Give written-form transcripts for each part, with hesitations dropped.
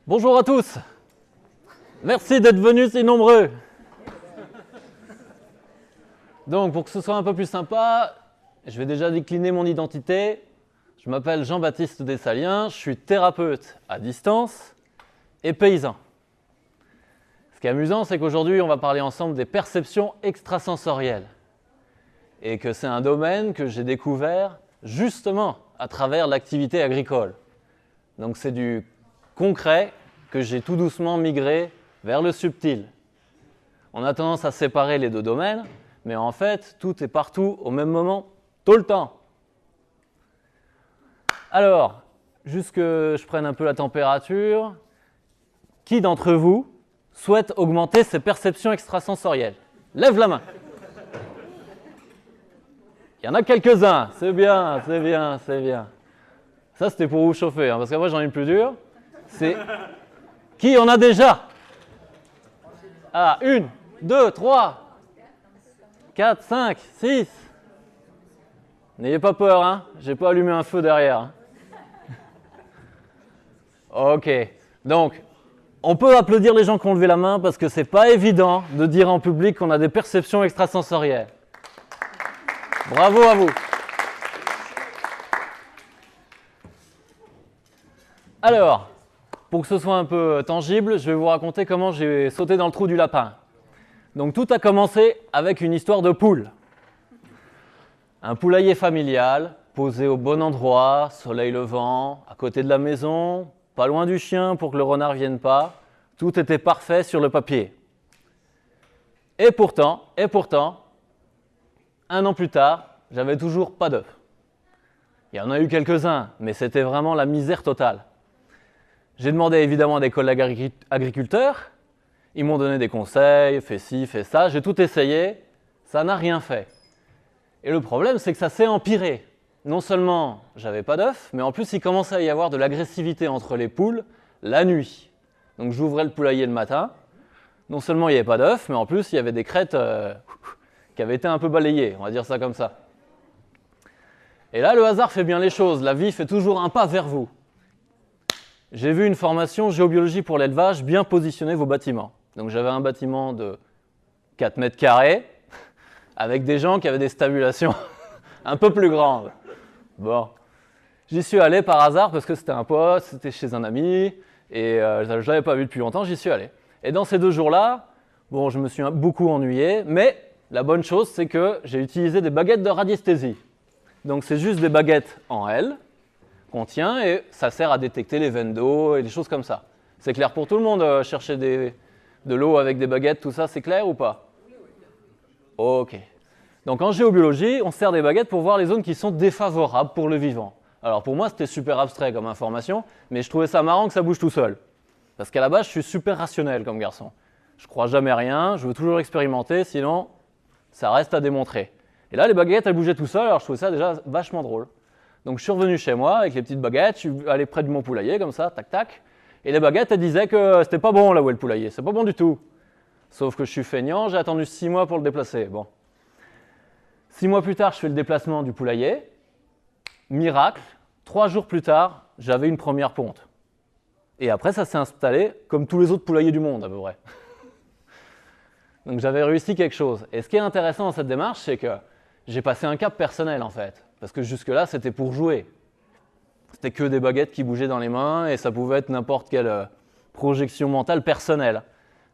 Bonjour à tous. Merci d'être venus si nombreux. Donc, pour que ce soit un peu plus sympa, je vais déjà décliner mon identité. Je m'appelle Jean-Baptiste Dessalien, je suis thérapeute à distance et paysan. Ce qui est amusant, c'est qu'aujourd'hui, on va parler ensemble des perceptions extrasensorielles. Et que c'est un domaine que j'ai découvert justement à travers l'activité agricole. Donc c'est du concret que j'ai tout doucement migré vers le subtil. On a tendance à séparer les deux domaines, mais en fait, tout est partout au même moment, tout le temps. Alors, juste que je prenne un peu la température, qui d'entre vous souhaite augmenter ses perceptions extrasensorielles? Lève la main. Il y en a quelques-uns, c'est bien, c'est bien, c'est bien. Ça, c'était pour vous chauffer, hein, parce que moi, j'en ai une plus dure. C'est qui en a déjà? Ah, 1, 2, 3, 4, 5, 6. N'ayez pas peur, hein, j'ai pas allumé un feu derrière. Hein. Ok, donc, on peut applaudir les gens qui ont levé la main parce que c'est pas évident de dire en public qu'on a des perceptions extrasensorielles. Bravo à vous. Alors, pour que ce soit un peu tangible, je vais vous raconter comment j'ai sauté dans le trou du lapin. Donc tout a commencé avec une histoire de poule. Un poulailler familial, posé au bon endroit, soleil levant, à côté de la maison, pas loin du chien pour que le renard ne vienne pas. Tout était parfait sur le papier. Et pourtant, un an plus tard, j'avais toujours pas d'œufs. Il y en a eu quelques-uns, mais c'était vraiment la misère totale. J'ai demandé évidemment à des collègues agriculteurs, ils m'ont donné des conseils, fais ci, fais ça, j'ai tout essayé, ça n'a rien fait. Et le problème, c'est que ça s'est empiré. Non seulement j'avais pas d'œufs, mais en plus il commençait à y avoir de l'agressivité entre les poules la nuit. Donc j'ouvrais le poulailler le matin, non seulement il n'y avait pas d'œufs, mais en plus il y avait des crêtes qui avaient été un peu balayées, on va dire ça comme ça. Et là, le hasard fait bien les choses, la vie fait toujours un pas vers vous. J'ai vu une formation géobiologie pour l'élevage, bien positionner vos bâtiments. Donc j'avais un bâtiment de 4 mètres carrés, avec des gens qui avaient des stabulations un peu plus grandes. Bon, j'y suis allé par hasard parce que c'était un pote, c'était chez un ami, et je ne l'avais pas vu depuis longtemps, j'y suis allé. Et dans ces 2 jours-là, bon, je me suis beaucoup ennuyé, mais la bonne chose, c'est que j'ai utilisé des baguettes de radiesthésie. Donc c'est juste des baguettes en L, qu'on tient et ça sert à détecter les veines d'eau et des choses comme ça. C'est clair pour tout le monde, chercher de l'eau avec des baguettes, tout ça, c'est clair ou pas? Ok. Donc en géobiologie, on sert des baguettes pour voir les zones qui sont défavorables pour le vivant. Alors pour moi, c'était super abstrait comme information, mais je trouvais ça marrant que ça bouge tout seul. Parce qu'à la base, je suis super rationnel comme garçon. Je crois jamais rien, je veux toujours expérimenter, sinon ça reste à démontrer. Et là, les baguettes, elles bougeaient tout seul, alors je trouvais ça déjà vachement drôle. Donc je suis revenu chez moi avec les petites baguettes, je suis allé près de mon poulailler comme ça, tac tac. Et les baguettes, elles disaient que c'était pas bon là où est le poulailler, c'est pas bon du tout. Sauf que je suis feignant, j'ai attendu 6 mois pour le déplacer. Bon. 6 mois plus tard, je fais le déplacement du poulailler. Miracle, 3 jours plus tard, j'avais une première ponte. Et après, ça s'est installé comme tous les autres poulaillers du monde à peu près. Donc j'avais réussi quelque chose. Et ce qui est intéressant dans cette démarche, c'est que j'ai passé un cap personnel en fait. Parce que jusque-là, c'était pour jouer. C'était que des baguettes qui bougeaient dans les mains et ça pouvait être n'importe quelle projection mentale personnelle.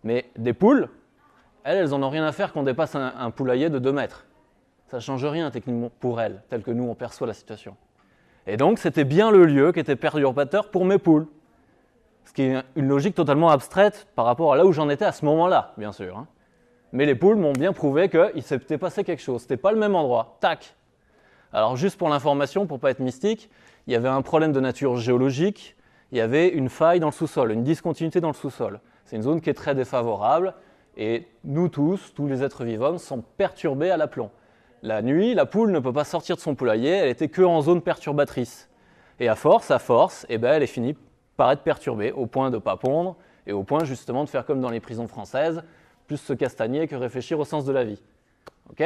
Mais des poules, elles en ont rien à faire qu'on dépasse un poulailler de 2 mètres. Ça ne change rien techniquement pour elles, tel que nous on perçoit la situation. Et donc, c'était bien le lieu qui était perturbateur pour mes poules. Ce qui est une logique totalement abstraite par rapport à là où j'en étais à ce moment-là, bien sûr. Hein. Mais les poules m'ont bien prouvé qu'il s'était passé quelque chose. C'était pas le même endroit. Tac. Alors juste pour l'information, pour ne pas être mystique, il y avait un problème de nature géologique, il y avait une faille dans le sous-sol, une discontinuité dans le sous-sol. C'est une zone qui est très défavorable et nous tous les êtres vivants, sont perturbés à l'aplomb. La nuit, la poule ne peut pas sortir de son poulailler, elle était que en zone perturbatrice. Et à force, elle est finie par être perturbée au point de ne pas pondre et au point justement de faire comme dans les prisons françaises, plus se castagner que réfléchir au sens de la vie. Ok ?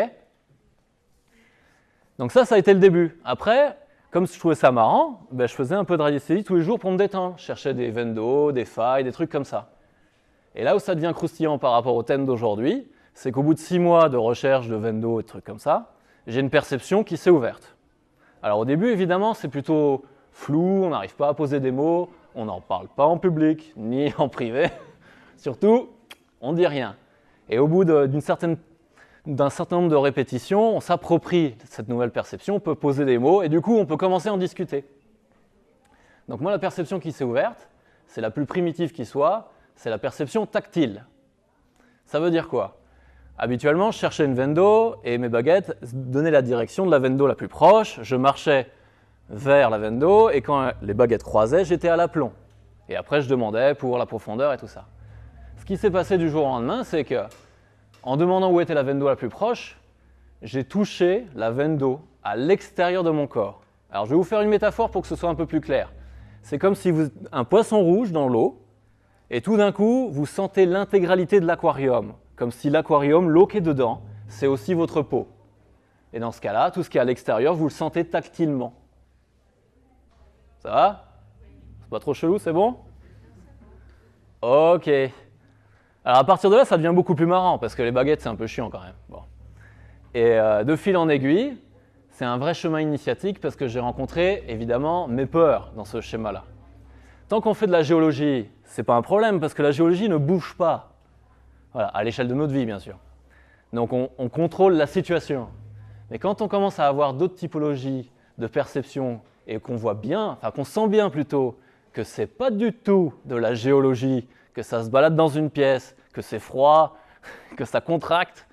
Donc ça a été le début. Après, comme je trouvais ça marrant, ben, je faisais un peu de radiesthésie tous les jours pour me détendre. Je cherchais des veines d'eau, des failles, des trucs comme ça. Et là où ça devient croustillant par rapport au thème d'aujourd'hui, c'est qu'au bout de 6 mois de recherche de veines d'eau et de trucs comme ça, j'ai une perception qui s'est ouverte. Alors au début, évidemment, c'est plutôt flou, on n'arrive pas à poser des mots, on n'en parle pas en public, ni en privé. Surtout, on ne dit rien. Et au bout d'un certain nombre de répétitions, on s'approprie cette nouvelle perception, on peut poser des mots, et du coup, on peut commencer à en discuter. Donc moi, la perception qui s'est ouverte, c'est la plus primitive qui soit, c'est la perception tactile. Ça veut dire quoi? Habituellement, je cherchais une veine d'eau, et mes baguettes donnaient la direction de la veine d'eau la plus proche, je marchais vers la veine d'eau, et quand les baguettes croisaient, j'étais à l'aplomb. Et après, je demandais pour la profondeur et tout ça. Ce qui s'est passé du jour au lendemain, c'est que, en demandant où était la veine d'eau la plus proche, j'ai touché la veine d'eau à l'extérieur de mon corps. Alors, je vais vous faire une métaphore pour que ce soit un peu plus clair. C'est comme si vous un poisson rouge dans l'eau, et tout d'un coup, vous sentez l'intégralité de l'aquarium, comme si l'aquarium, l'eau qui est dedans, c'est aussi votre peau. Et dans ce cas-là, tout ce qui est à l'extérieur, vous le sentez tactilement. Ça va? C'est pas trop chelou, c'est bon? Ok. Alors à partir de là, ça devient beaucoup plus marrant, parce que les baguettes, c'est un peu chiant quand même. Bon. Et de fil en aiguille, c'est un vrai chemin initiatique, parce que j'ai rencontré, évidemment, mes peurs dans ce schéma-là. Tant qu'on fait de la géologie, c'est pas un problème, parce que la géologie ne bouge pas. Voilà, à l'échelle de notre vie, bien sûr. Donc on contrôle la situation. Mais quand on commence à avoir d'autres typologies de perception, et qu'on voit bien, enfin qu'on sent bien plutôt, que c'est pas du tout de la géologie, que ça se balade dans une pièce, que c'est froid, que ça contracte,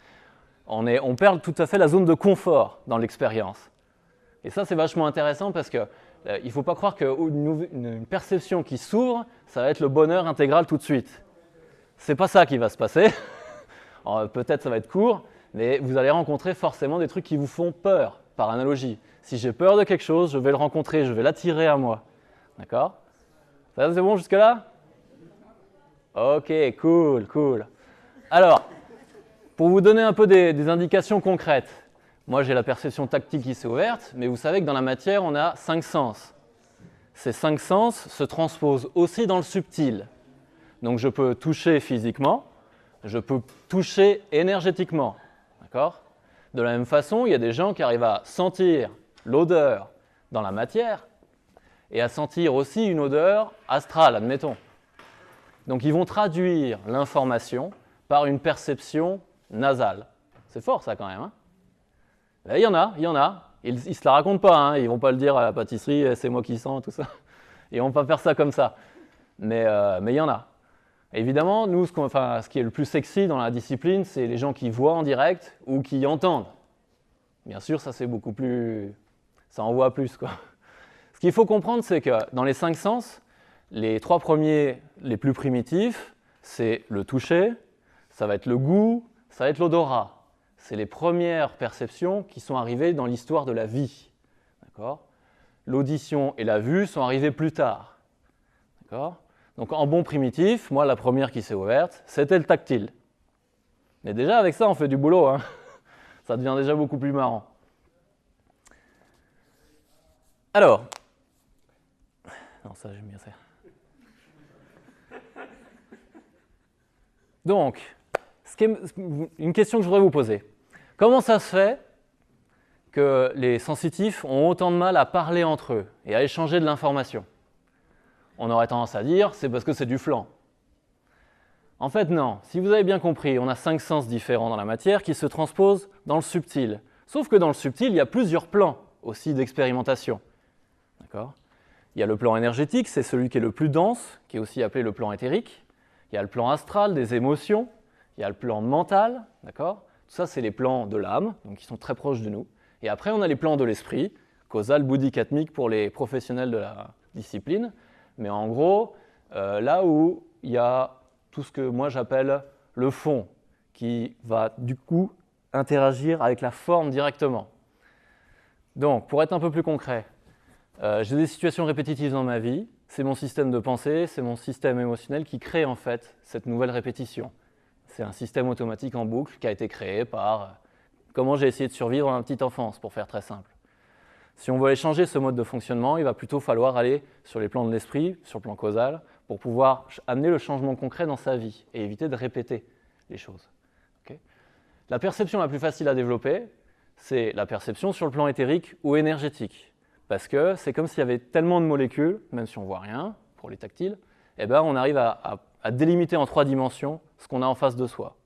on perd tout à fait la zone de confort dans l'expérience. Et ça, c'est vachement intéressant parce qu'il ne faut pas croire qu'une perception qui s'ouvre, ça va être le bonheur intégral tout de suite. C'est pas ça qui va se passer. Peut-être ça va être court, mais vous allez rencontrer forcément des trucs qui vous font peur, par analogie. Si j'ai peur de quelque chose, je vais le rencontrer, je vais l'attirer à moi. D'accord? Ça, c'est bon jusque-là? Ok, cool, cool. Alors, pour vous donner un peu des indications concrètes, moi j'ai la perception tactile qui s'est ouverte, mais vous savez que dans la matière, on a 5 sens. Ces 5 sens se transposent aussi dans le subtil. Donc je peux toucher physiquement, je peux toucher énergétiquement. D'accord? De la même façon, il y a des gens qui arrivent à sentir l'odeur dans la matière et à sentir aussi une odeur astrale, admettons. Donc ils vont traduire l'information par une perception nasale. C'est fort ça quand même. Hein? Là, il y en a. Ils ne se la racontent pas, hein. Ils ne vont pas le dire à la pâtisserie, c'est moi qui sens, tout ça. Ils ne vont pas faire ça comme ça. Mais il y en a. Évidemment, nous, ce qui est le plus sexy dans la discipline, c'est les gens qui voient en direct ou qui entendent. Bien sûr, ça c'est beaucoup plus... ça envoie plus, quoi. Ce qu'il faut comprendre, c'est que dans les 5 sens, les 3 premiers, les plus primitifs, c'est le toucher, ça va être le goût, ça va être l'odorat. C'est les premières perceptions qui sont arrivées dans l'histoire de la vie. D'accord ? L'audition et la vue sont arrivées plus tard. D'accord ? Donc en bon primitif, moi la première qui s'est ouverte, c'était le tactile. Mais déjà avec ça, on fait du boulot. Hein. Ça devient déjà beaucoup plus marrant. Alors, non ça j'aime bien ça. Donc, une question que je voudrais vous poser. Comment ça se fait que les sensitifs ont autant de mal à parler entre eux et à échanger de l'information? On aurait tendance à dire, c'est parce que c'est du flan. En fait, non. Si vous avez bien compris, on a 5 sens différents dans la matière qui se transposent dans le subtil. Sauf que dans le subtil, il y a plusieurs plans aussi d'expérimentation. D'accord ? Il y a le plan énergétique, c'est celui qui est le plus dense, qui est aussi appelé le plan éthérique. Il y a le plan astral des émotions. Il y a le plan mental, d'accord ? Tout ça, c'est les plans de l'âme, donc qui sont très proches de nous. Et après, on a les plans de l'esprit, causal, bouddhique, atmique pour les professionnels de la discipline. Mais en gros, là où il y a tout ce que moi j'appelle le fond, qui va du coup interagir avec la forme directement. Donc, pour être un peu plus concret, j'ai des situations répétitives dans ma vie, c'est mon système de pensée, c'est mon système émotionnel qui crée en fait cette nouvelle répétition. C'est un système automatique en boucle qui a été créé par comment j'ai essayé de survivre à ma petite enfance, pour faire très simple. Si on veut aller changer ce mode de fonctionnement, il va plutôt falloir aller sur les plans de l'esprit, sur le plan causal, pour pouvoir amener le changement concret dans sa vie et éviter de répéter les choses. Okay. La perception la plus facile à développer, c'est la perception sur le plan éthérique ou énergétique. Parce que c'est comme s'il y avait tellement de molécules, même si on ne voit rien, pour les tactiles, eh ben on arrive à délimiter en 3 dimensions ce qu'on a en face de soi.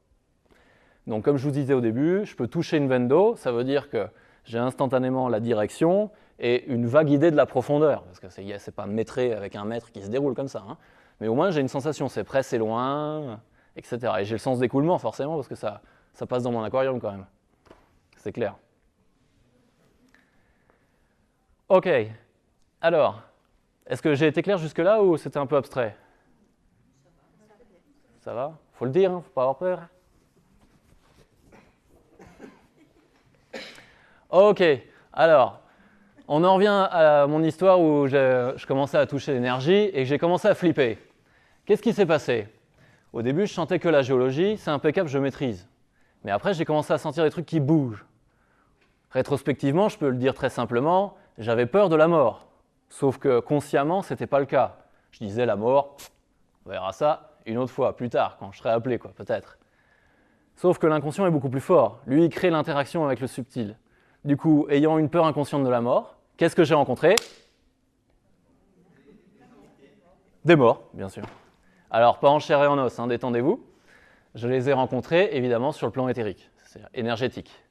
Donc comme je vous disais au début, je peux toucher une veine d'eau, ça veut dire que j'ai instantanément la direction et une vague idée de la profondeur. Parce que c'est pas métré avec un mètre qui se déroule comme ça. Hein. Mais au moins j'ai une sensation, c'est près, c'est loin, etc. Et j'ai le sens d'écoulement forcément, parce que ça passe dans mon aquarium quand même. C'est clair. Ok, alors, est-ce que j'ai été clair jusque-là ou c'était un peu abstrait? Ça va? Faut le dire, hein, faut pas avoir peur. Ok, alors, on en revient à mon histoire où je commençais à toucher l'énergie et que j'ai commencé à flipper. Qu'est-ce qui s'est passé? Au début, je sentais que la géologie, c'est impeccable, je maîtrise. Mais après, j'ai commencé à sentir des trucs qui bougent. Rétrospectivement, je peux le dire très simplement, j'avais peur de la mort. Sauf que consciemment, ce n'était pas le cas. Je disais la mort, on verra ça une autre fois, plus tard, quand je serai appelé, quoi, peut-être. Sauf que l'inconscient est beaucoup plus fort. Lui, il crée l'interaction avec le subtil. Du coup, ayant une peur inconsciente de la mort, qu'est-ce que j'ai rencontré? Des morts, bien sûr. Alors, pas en chair et en os, hein, détendez-vous. Je les ai rencontrés, évidemment, sur le plan éthérique, c'est-à-dire énergétique.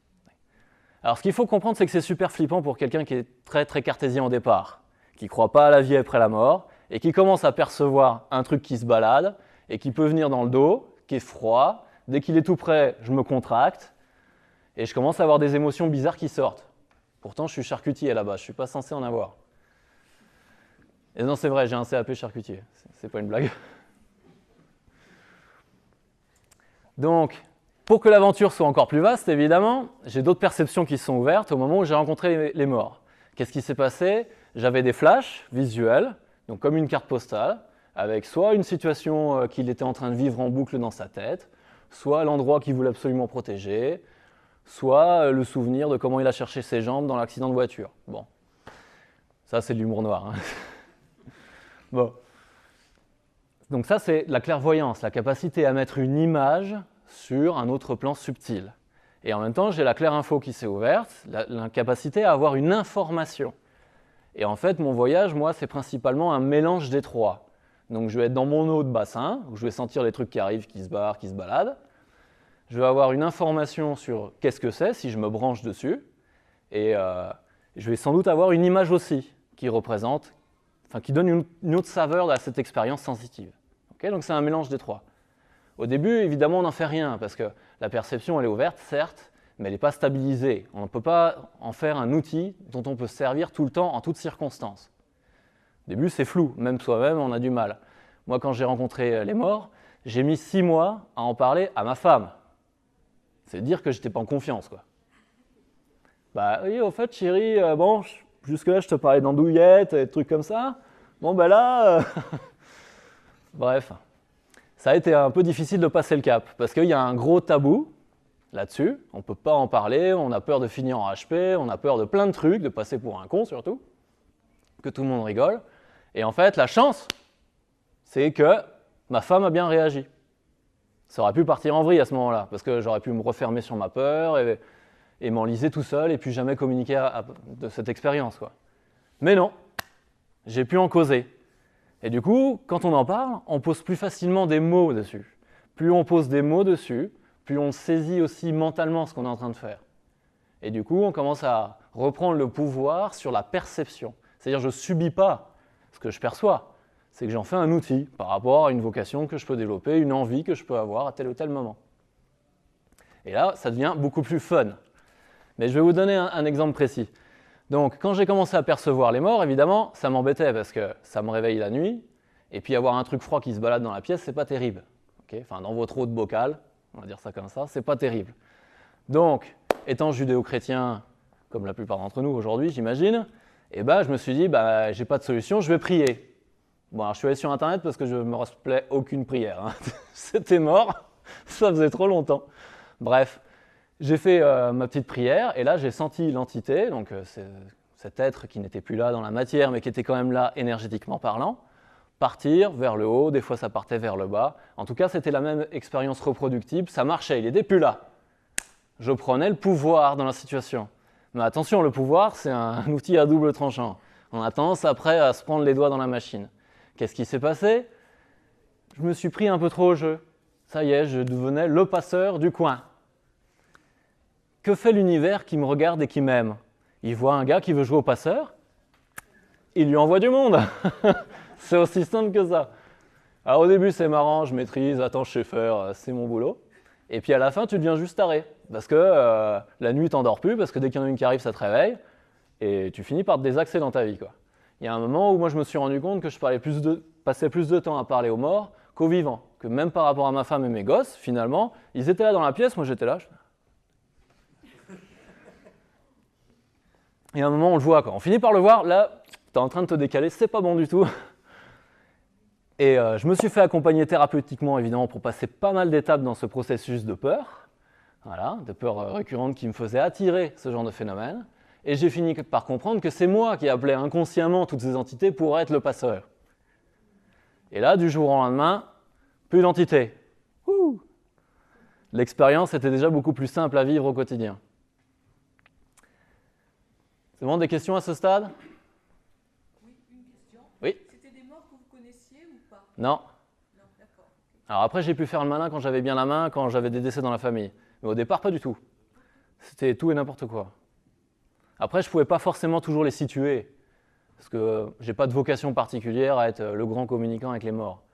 Alors, ce qu'il faut comprendre, c'est que c'est super flippant pour quelqu'un qui est très, très cartésien au départ, qui ne croit pas à la vie après la mort, et qui commence à percevoir un truc qui se balade, et qui peut venir dans le dos, qui est froid. Dès qu'il est tout près, je me contracte, et je commence à avoir des émotions bizarres qui sortent. Pourtant, je suis charcutier là-bas, je ne suis pas censé en avoir. Et non, c'est vrai, j'ai un CAP charcutier, c'est pas une blague. Donc, pour que l'aventure soit encore plus vaste, évidemment, j'ai d'autres perceptions qui se sont ouvertes au moment où j'ai rencontré les morts. Qu'est-ce qui s'est passé? J'avais des flashs visuels, donc comme une carte postale, avec soit une situation qu'il était en train de vivre en boucle dans sa tête, soit l'endroit qu'il voulait absolument protéger, soit le souvenir de comment il a cherché ses jambes dans l'accident de voiture. Bon, ça c'est de l'humour noir. Hein. Bon. Donc ça c'est la clairvoyance, la capacité à mettre une image sur un autre plan subtil. Et en même temps, j'ai la claire info qui s'est ouverte, la capacité à avoir une information. Et en fait, mon voyage, moi, c'est principalement un mélange des trois. Donc je vais être dans mon eau de bassin, où je vais sentir les trucs qui arrivent, qui se barrent, qui se baladent. Je vais avoir une information sur qu'est-ce que c'est, si je me branche dessus. Et je vais sans doute avoir une image aussi, qui représente, enfin qui donne une autre saveur à cette expérience sensitive. Okay, donc c'est un mélange des trois. Au début, évidemment, on n'en fait rien, parce que la perception, elle est ouverte, certes, mais elle n'est pas stabilisée. On ne peut pas en faire un outil dont on peut se servir tout le temps, en toutes circonstances. Au début, c'est flou, même soi-même, on a du mal. Moi, quand j'ai rencontré les morts, j'ai mis 6 mois à en parler à ma femme. C'est dire que j'étais pas en confiance, quoi. Bah oui, au fait, chérie, bon, jusque-là, je te parlais d'andouillettes et de trucs comme ça. Bon, ben là... Bref. Ça a été un peu difficile de passer le cap, parce qu'il y a un gros tabou là-dessus, on ne peut pas en parler, on a peur de finir en HP, on a peur de plein de trucs, de passer pour un con surtout, que tout le monde rigole. Et en fait, la chance, c'est que ma femme a bien réagi. Ça aurait pu partir en vrille à ce moment-là, parce que j'aurais pu me refermer sur ma peur et m'enliser tout seul et puis jamais communiquer de cette expérience, quoi. Mais non, j'ai pu en causer. Et du coup, quand on en parle, on pose plus facilement des mots dessus. Plus on pose des mots dessus, plus on saisit aussi mentalement ce qu'on est en train de faire. Et du coup, on commence à reprendre le pouvoir sur la perception. C'est-à-dire, je ne subis pas ce que je perçois. C'est que j'en fais un outil par rapport à une vocation que je peux développer, une envie que je peux avoir à tel ou tel moment. Et là, ça devient beaucoup plus fun. Mais je vais vous donner un exemple précis. Donc, quand j'ai commencé à percevoir les morts, évidemment, ça m'embêtait parce que ça me réveille la nuit. Et puis, avoir un truc froid qui se balade dans la pièce, c'est pas terrible. Okay, enfin, dans votre eau de bocal, on va dire ça comme ça, c'est pas terrible. Donc, étant judéo-chrétien, comme la plupart d'entre nous aujourd'hui, j'imagine, je me suis dit, j'ai pas de solution, je vais prier. Bon, alors, je suis allé sur Internet parce que je me rappelais aucune prière. Hein. C'était mort, ça faisait trop longtemps. Bref. J'ai fait ma petite prière et là j'ai senti l'entité, donc cet être qui n'était plus là dans la matière, mais qui était quand même là énergétiquement parlant, partir vers le haut, des fois ça partait vers le bas. En tout cas, c'était la même expérience reproductible, ça marchait, il n'était plus là. Je prenais le pouvoir dans la situation. Mais attention, le pouvoir, c'est un outil à double tranchant. On a tendance après à se prendre les doigts dans la machine. Qu'est-ce qui s'est passé? Je me suis pris un peu trop au jeu. Ça y est, je devenais le passeur du coin. Que fait l'univers qui me regarde et qui m'aime? Il voit un gars qui veut jouer au passeur, il lui envoie du monde. C'est aussi simple que ça. Alors au début, c'est marrant, je maîtrise, attends, je sais faire, c'est mon boulot. Et puis à la fin, tu deviens juste taré. Parce que la nuit, t'endors plus, parce que dès qu'il y en a une qui arrive, ça te réveille. Et tu finis par te désaxer dans ta vie, quoi. Il y a un moment où moi, je me suis rendu compte que je passais plus de temps à parler aux morts qu'aux vivants. Que même par rapport à ma femme et mes gosses, finalement, ils étaient là dans la pièce, moi j'étais là. Et à un moment, on le voit, quoi. On finit par le voir, là, t'es en train de te décaler, c'est pas bon du tout. Et je me suis fait accompagner thérapeutiquement, évidemment, pour passer pas mal d'étapes dans ce processus de peur. Voilà, de peur récurrente qui me faisait attirer ce genre de phénomène. Et j'ai fini par comprendre que c'est moi qui appelais inconsciemment toutes ces entités pour être le passeur. Et là, du jour au lendemain, plus d'entités. L'expérience était déjà beaucoup plus simple à vivre au quotidien. C'est bon, des questions à ce stade? Oui, une question. Oui. C'était des morts que vous connaissiez ou pas? Non. Non, d'accord. Alors après, j'ai pu faire le malin quand j'avais bien la main, quand j'avais des décès dans la famille. Mais au départ, pas du tout. C'était tout et n'importe quoi. Après, je ne pouvais pas forcément toujours les situer, parce que je n'ai pas de vocation particulière à être le grand communicant avec les morts.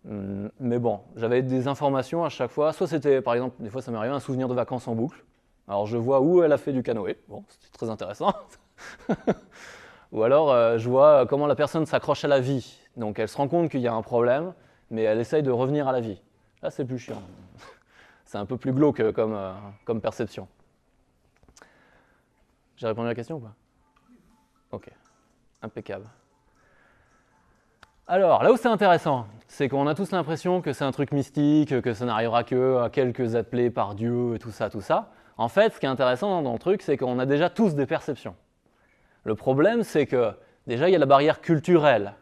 Mais bon, j'avais des informations à chaque fois. Soit c'était, par exemple, des fois ça m'est arrivé, un souvenir de vacances en boucle. Alors je vois où elle a fait du canoë. Bon, c'était très intéressant. Ou alors je vois comment la personne s'accroche à la vie. Donc elle se rend compte qu'il y a un problème, mais elle essaye de revenir à la vie. Là, c'est plus chiant. C'est un peu plus glauque comme perception. J'ai répondu à la question ou pas? Ok, impeccable. Alors, là où c'est intéressant, c'est qu'on a tous l'impression que c'est un truc mystique, que ça n'arrivera que à quelques appelés par Dieu, et tout ça, tout ça. En fait, ce qui est intéressant dans le truc, c'est qu'on a déjà tous des perceptions. Le problème, c'est que, déjà, il y a la barrière culturelle.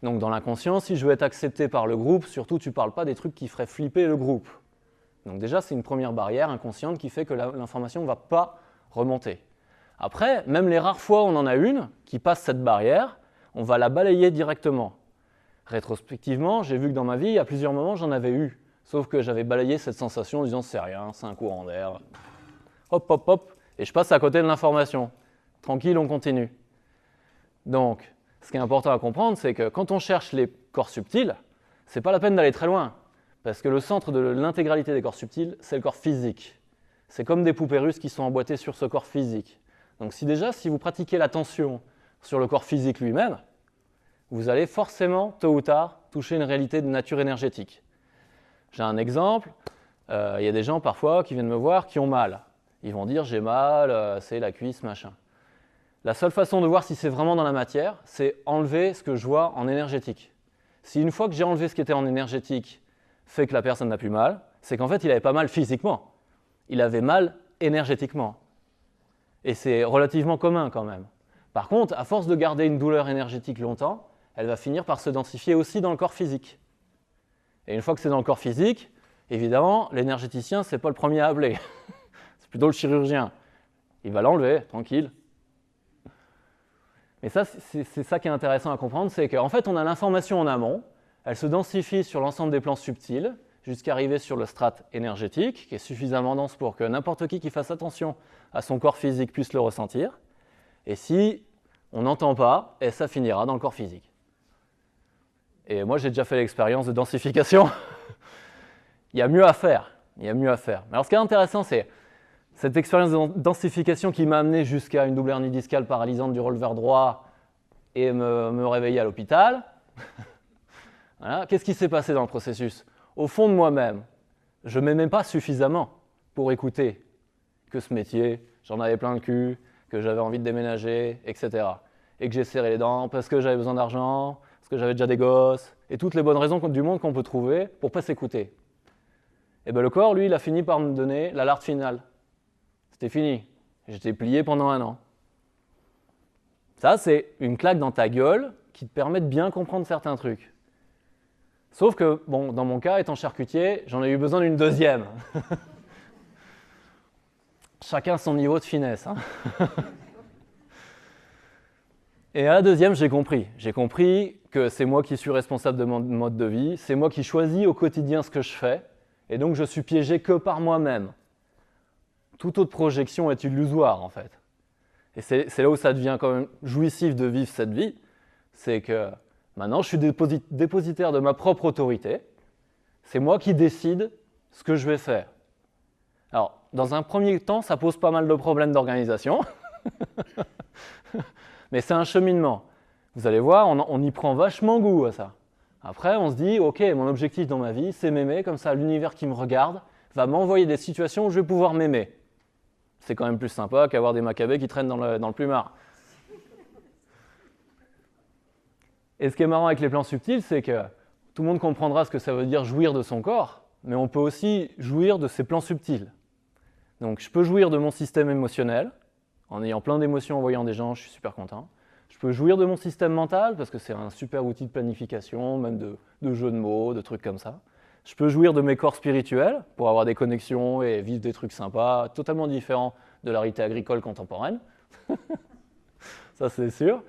Donc, dans l'inconscient, si je veux être accepté par le groupe, surtout, tu ne parles pas des trucs qui feraient flipper le groupe. Donc déjà, c'est une première barrière inconsciente qui fait que l'information ne va pas remonter. Après, même les rares fois où on en a une qui passe cette barrière, on va la balayer directement. Rétrospectivement, j'ai vu que dans ma vie, à plusieurs moments, j'en avais eu. Sauf que j'avais balayé cette sensation en disant « c'est rien, c'est un courant d'air ». Hop, hop, hop, et je passe à côté de l'information. Tranquille, on continue. Donc, ce qui est important à comprendre, c'est que quand on cherche les corps subtils, ce n'est pas la peine d'aller très loin. Parce que le centre de l'intégralité des corps subtils, c'est le corps physique. C'est comme des poupées russes qui sont emboîtées sur ce corps physique. Donc si vous pratiquez l'attention sur le corps physique lui-même, vous allez forcément, tôt ou tard, toucher une réalité de nature énergétique. J'ai un exemple, il y a des gens parfois qui viennent me voir qui ont mal. Ils vont dire « j'ai mal, c'est la cuisse, machin ». La seule façon de voir si c'est vraiment dans la matière, c'est enlever ce que je vois en énergétique. Si une fois que j'ai enlevé ce qui était en énergétique fait que la personne n'a plus mal, c'est qu'en fait il n'avait pas mal physiquement, il avait mal énergétiquement. Et c'est relativement commun quand même. Par contre, à force de garder une douleur énergétique longtemps, elle va finir par se densifier aussi dans le corps physique. Et une fois que c'est dans le corps physique, évidemment, l'énergéticien, ce n'est pas le premier à appeler. C'est plutôt le chirurgien. Il va l'enlever, tranquille. Mais ça, c'est ça qui est intéressant à comprendre, c'est qu'en fait, on a l'information en amont, elle se densifie sur l'ensemble des plans subtils, jusqu'à arriver sur le strate énergétique, qui est suffisamment dense pour que n'importe qui fasse attention à son corps physique puisse le ressentir. Et si on n'entend pas, et ça finira dans le corps physique. Et moi, j'ai déjà fait l'expérience de densification. Il y a mieux à faire. Il y a mieux à faire. Alors, ce qui est intéressant, c'est cette expérience de densification qui m'a amené jusqu'à une double hernie discale paralysante du releveur droit et me réveiller à l'hôpital. Voilà. Qu'est-ce qui s'est passé dans le processus? Au fond de moi-même, je ne m'aimais pas suffisamment pour écouter que ce métier, j'en avais plein le cul, que j'avais envie de déménager, etc. Et que j'ai serré les dents parce que j'avais besoin d'argent, parce que j'avais déjà des gosses, et toutes les bonnes raisons du monde qu'on peut trouver pour ne pas s'écouter. Et bien le corps, lui, il a fini par me donner l'alerte finale. C'était fini. J'étais plié pendant 1 an. Ça, c'est une claque dans ta gueule qui te permet de bien comprendre certains trucs. Sauf que, bon, dans mon cas, étant charcutier, j'en ai eu besoin d'une deuxième. Chacun son niveau de finesse. Hein. Et à la deuxième, j'ai compris. J'ai compris que c'est moi qui suis responsable de mon mode de vie, c'est moi qui choisis au quotidien ce que je fais, et donc je suis piégé que par moi-même. Toute autre projection est illusoire, en fait. Et c'est là où ça devient quand même jouissif de vivre cette vie, c'est que maintenant je suis dépositaire de ma propre autorité, c'est moi qui décide ce que je vais faire. Alors, dans un premier temps, ça pose pas mal de problèmes d'organisation, mais c'est un cheminement. Vous allez voir, on y prend vachement goût à ça. Après, on se dit, ok, mon objectif dans ma vie, c'est m'aimer, comme ça l'univers qui me regarde va m'envoyer des situations où je vais pouvoir m'aimer. C'est quand même plus sympa qu'avoir des macabées qui traînent dans le plumard. Et ce qui est marrant avec les plans subtils, c'est que tout le monde comprendra ce que ça veut dire jouir de son corps, mais on peut aussi jouir de ces plans subtils. Donc je peux jouir de mon système émotionnel, en ayant plein d'émotions en voyant des gens, je suis super content. Je peux jouir de mon système mental, parce que c'est un super outil de planification, même de jeux de mots, de trucs comme ça. Je peux jouir de mes corps spirituels, pour avoir des connexions et vivre des trucs sympas, totalement différents de la réalité agricole contemporaine. Ça, c'est sûr.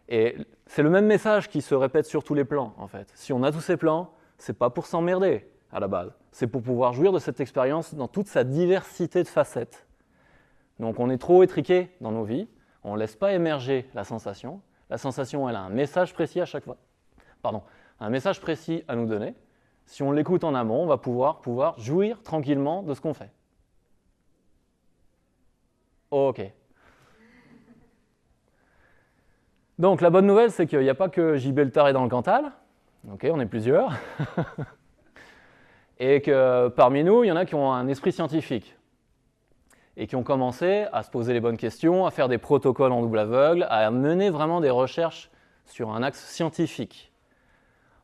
Et c'est le même message qui se répète sur tous les plans, en fait. Si on a tous ces plans, c'est pas pour s'emmerder, à la base. C'est pour pouvoir jouir de cette expérience dans toute sa diversité de facettes. Donc on est trop étriqué dans nos vies, on ne laisse pas émerger la sensation. La sensation, elle a un message précis à chaque fois. Pardon, un message précis à nous donner. Si on l'écoute en amont, on va pouvoir jouir tranquillement de ce qu'on fait. Ok. Donc la bonne nouvelle, c'est qu'il n'y a pas que JB le taré dans le Cantal. Ok, on est plusieurs. Et que parmi nous, il y en a qui ont un esprit scientifique. Et qui ont commencé à se poser les bonnes questions, à faire des protocoles en double aveugle, à mener vraiment des recherches sur un axe scientifique.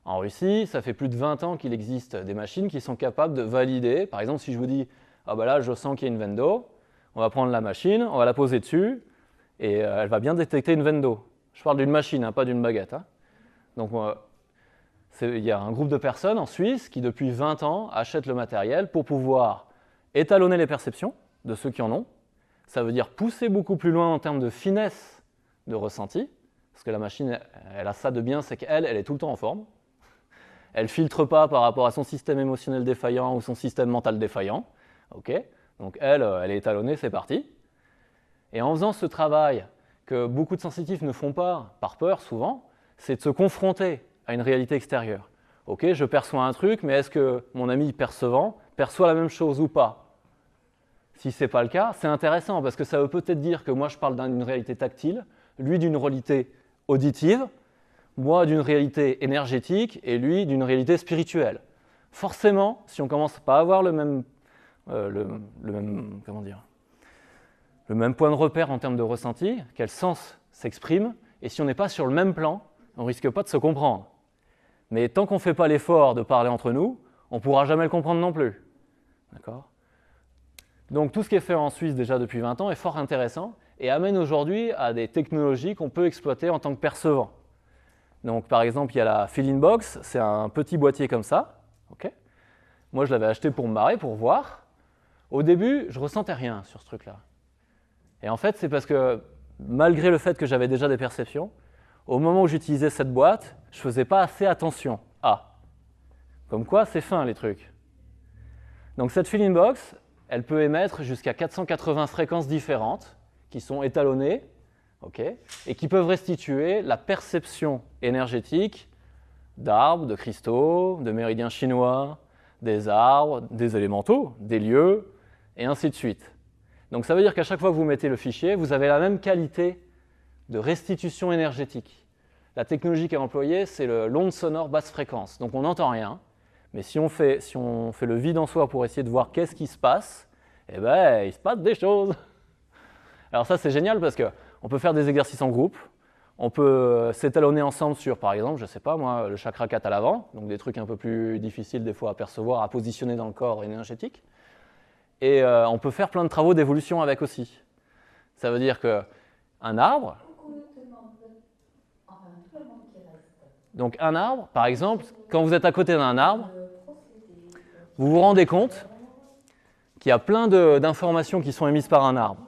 En Russie, ça fait plus de 20 ans qu'il existe des machines qui sont capables de valider. Par exemple, si je vous dis « Ah ben là, je sens qu'il y a une veine d'eau », on va prendre la machine, on va la poser dessus, et elle va bien détecter une veine d'eau. Je parle d'une machine, hein, pas d'une baguette. Hein. Donc, il y a un groupe de personnes en Suisse qui, depuis 20 ans, achètent le matériel pour pouvoir étalonner les perceptions de ceux qui en ont. Ça veut dire pousser beaucoup plus loin en termes de finesse de ressenti, parce que la machine, elle a ça de bien, c'est qu'elle est tout le temps en forme. Elle ne filtre pas par rapport à son système émotionnel défaillant ou son système mental défaillant. Okay. Donc elle est étalonnée, c'est parti. Et en faisant ce travail que beaucoup de sensitifs ne font pas, par peur souvent, c'est de se confronter à une réalité extérieure. Ok, je perçois un truc, mais est-ce que mon ami percevant perçoit la même chose ou pas? Si ce n'est pas le cas, c'est intéressant, parce que ça veut peut-être dire que moi je parle d'une réalité tactile, lui d'une réalité auditive, moi d'une réalité énergétique et lui d'une réalité spirituelle. Forcément, si on ne commence pas à avoir le même point de repère en termes de ressenti, quel sens s'exprime, et si on n'est pas sur le même plan, on ne risque pas de se comprendre. Mais tant qu'on ne fait pas l'effort de parler entre nous, on ne pourra jamais le comprendre non plus. D'accord ? Donc tout ce qui est fait en Suisse déjà depuis 20 ans est fort intéressant et amène aujourd'hui à des technologies qu'on peut exploiter en tant que percevant. Donc par exemple, il y a la Feeling Box, c'est un petit boîtier comme ça. Okay. Moi, je l'avais acheté pour me marrer, pour voir. Au début, je ne ressentais rien sur ce truc-là. Et en fait, c'est parce que malgré le fait que j'avais déjà des perceptions, au moment où j'utilisais cette boîte, je ne faisais pas assez attention. Ah, comme quoi, c'est fin les trucs. Donc cette Feeling Box, elle peut émettre jusqu'à 480 fréquences différentes qui sont étalonnées, okay, et qui peuvent restituer la perception énergétique d'arbres, de cristaux, de méridiens chinois, des arbres, des élémentaux, des lieux, et ainsi de suite. Donc ça veut dire qu'à chaque fois que vous mettez le fichier, vous avez la même qualité de restitution énergétique. La technologie qui est employée, c'est l'onde sonore basse fréquence. Donc on n'entend rien, mais si on fait le vide en soi pour essayer de voir qu'est-ce qui se passe, eh ben, il se passe des choses. Alors ça, c'est génial parce qu'on peut faire des exercices en groupe, on peut s'étalonner ensemble sur, par exemple, je ne sais pas moi, le chakra 4 à l'avant, donc des trucs un peu plus difficiles des fois à percevoir, à positionner dans le corps énergétique. Et on peut faire plein de travaux d'évolution avec aussi. Ça veut dire qu'un arbre... Pourquoi on te demande Donc un arbre, par exemple, quand vous êtes à côté d'un arbre, vous vous rendez compte qu'il y a plein d'informations qui sont émises par un arbre.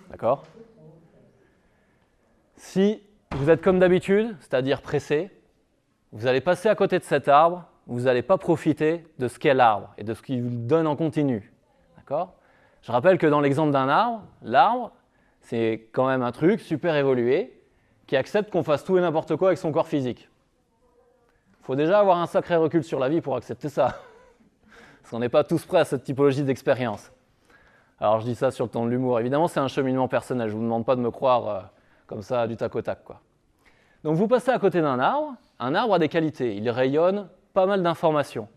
D'accord ? Si vous êtes comme d'habitude, c'est-à-dire pressé, vous allez passer à côté de cet arbre, vous n'allez pas profiter de ce qu'est l'arbre et de ce qu'il vous donne en continu. D'accord ? Je rappelle que dans l'exemple d'un arbre, l'arbre, c'est quand même un truc super évolué qui accepte qu'on fasse tout et n'importe quoi avec son corps physique. Il faut déjà avoir un sacré recul sur la vie pour accepter ça. Parce qu'on n'est pas tous prêts à cette typologie d'expérience. Alors je dis ça sur le ton de l'humour. Évidemment, c'est un cheminement personnel. Je ne vous demande pas de me croire comme ça du tac au tac, quoi. Donc vous passez à côté d'un arbre. Un arbre a des qualités. Il rayonne pas mal d'informations.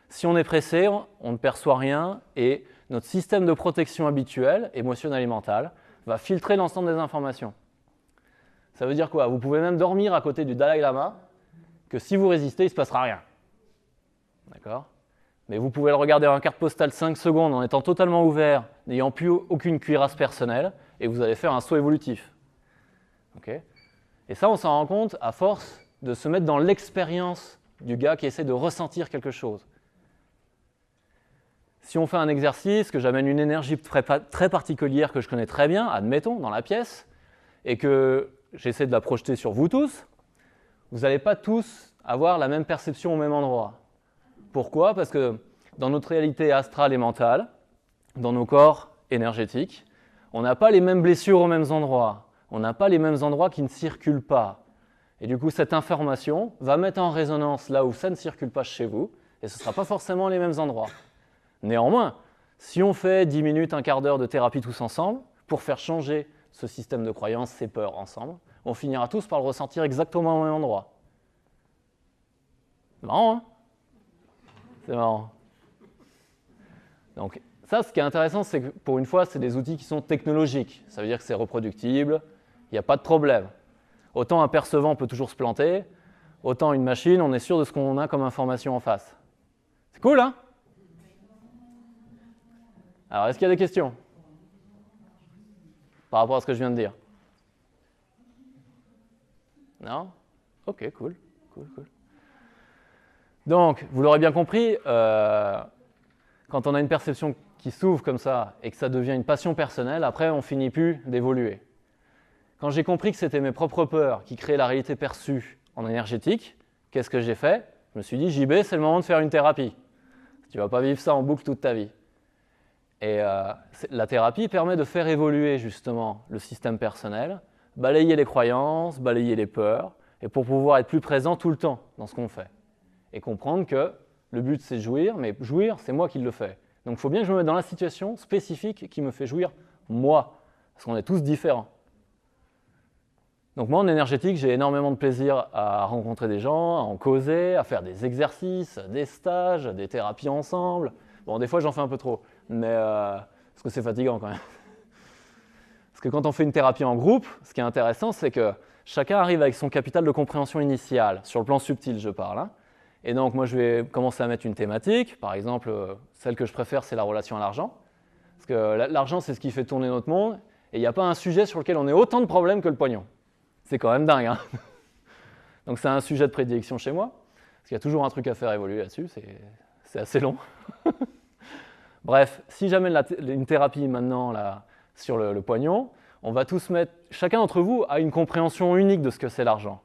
Si on est pressé, on ne perçoit rien et notre système de protection habituel, émotionnel et mental, va filtrer l'ensemble des informations. Ça veut dire quoi? Vous pouvez même dormir à côté du Dalai Lama, que si vous résistez, il ne se passera rien. D'accord? Mais vous pouvez le regarder en carte postale 5 secondes en étant totalement ouvert, n'ayant plus aucune cuirasse personnelle, et vous allez faire un saut évolutif. Okay? Et ça, on s'en rend compte à force de se mettre dans l'expérience du gars qui essaie de ressentir quelque chose. Si on fait un exercice, que j'amène une énergie très particulière que je connais très bien, admettons, dans la pièce, et que j'essaie de la projeter sur vous tous, vous n'allez pas tous avoir la même perception au même endroit. Pourquoi? Parce que dans notre réalité astrale et mentale, dans nos corps énergétiques, on n'a pas les mêmes blessures aux mêmes endroits. On n'a pas les mêmes endroits qui ne circulent pas. Et du coup, cette information va mettre en résonance là où ça ne circule pas chez vous, et ce ne sera pas forcément les mêmes endroits. Néanmoins, si on fait 10 minutes, un quart d'heure de thérapie tous ensemble, pour faire changer ce système de croyances, ces peurs ensemble, on finira tous par le ressentir exactement au même endroit. C'est marrant, hein? C'est marrant. Donc, ça, ce qui est intéressant, c'est que pour une fois, c'est des outils qui sont technologiques. Ça veut dire que c'est reproductible, il n'y a pas de problème. Autant un percevant peut toujours se planter, autant une machine, on est sûr de ce qu'on a comme information en face. C'est cool, hein? Alors, est-ce qu'il y a des questions par rapport à ce que je viens de dire? Non? Ok, cool. Donc, vous l'aurez bien compris, quand on a une perception qui s'ouvre comme ça et que ça devient une passion personnelle, après, on ne finit plus d'évoluer. Quand j'ai compris que c'était mes propres peurs qui créaient la réalité perçue en énergétique, qu'est-ce que j'ai fait? Je me suis dit, JB, c'est le moment de faire une thérapie. Tu ne vas pas vivre ça en boucle toute ta vie. Et la thérapie permet de faire évoluer justement le système personnel, balayer les croyances, balayer les peurs, et pour pouvoir être plus présent tout le temps dans ce qu'on fait. Et comprendre que le but c'est de jouir, mais jouir c'est moi qui le fais. Donc il faut bien que je me mette dans la situation spécifique qui me fait jouir moi, parce qu'on est tous différents. Donc moi en énergétique, j'ai énormément de plaisir à rencontrer des gens, à en causer, à faire des exercices, des stages, des thérapies ensemble. Bon, des fois j'en fais un peu trop, mais parce que c'est fatigant quand même. Parce que quand on fait une thérapie en groupe, ce qui est intéressant, c'est que chacun arrive avec son capital de compréhension initiale, sur le plan subtil je parle, hein. Et donc moi je vais commencer à mettre une thématique, par exemple celle que je préfère c'est la relation à l'argent, parce que l'argent c'est ce qui fait tourner notre monde, et il n'y a pas un sujet sur lequel on ait autant de problèmes que le pognon. C'est quand même dingue, hein. Donc c'est un sujet de prédilection chez moi, parce qu'il y a toujours un truc à faire évoluer là-dessus, c'est assez long. Bref, si j'amène une thérapie maintenant là, sur le pognon, on va tous mettre, chacun d'entre vous a une compréhension unique de ce que c'est l'argent.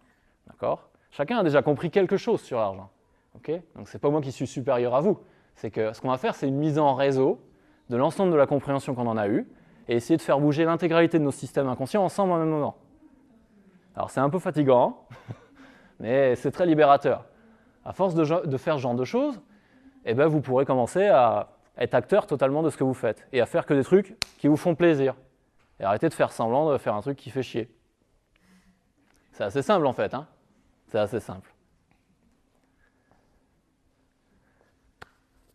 D'accord? Chacun a déjà compris quelque chose sur l'argent. Okay? Donc ce n'est pas moi qui suis supérieur à vous. C'est que ce qu'on va faire, c'est une mise en réseau de l'ensemble de la compréhension qu'on en a eue et essayer de faire bouger l'intégralité de nos systèmes inconscients ensemble au même moment. Alors c'est un peu fatigant, mais c'est très libérateur. À force de faire ce genre de choses, eh ben, vous pourrez commencer à être acteur totalement de ce que vous faites et à faire que des trucs qui vous font plaisir. Et arrêter de faire semblant de faire un truc qui fait chier. C'est assez simple en fait, hein? C'est assez simple.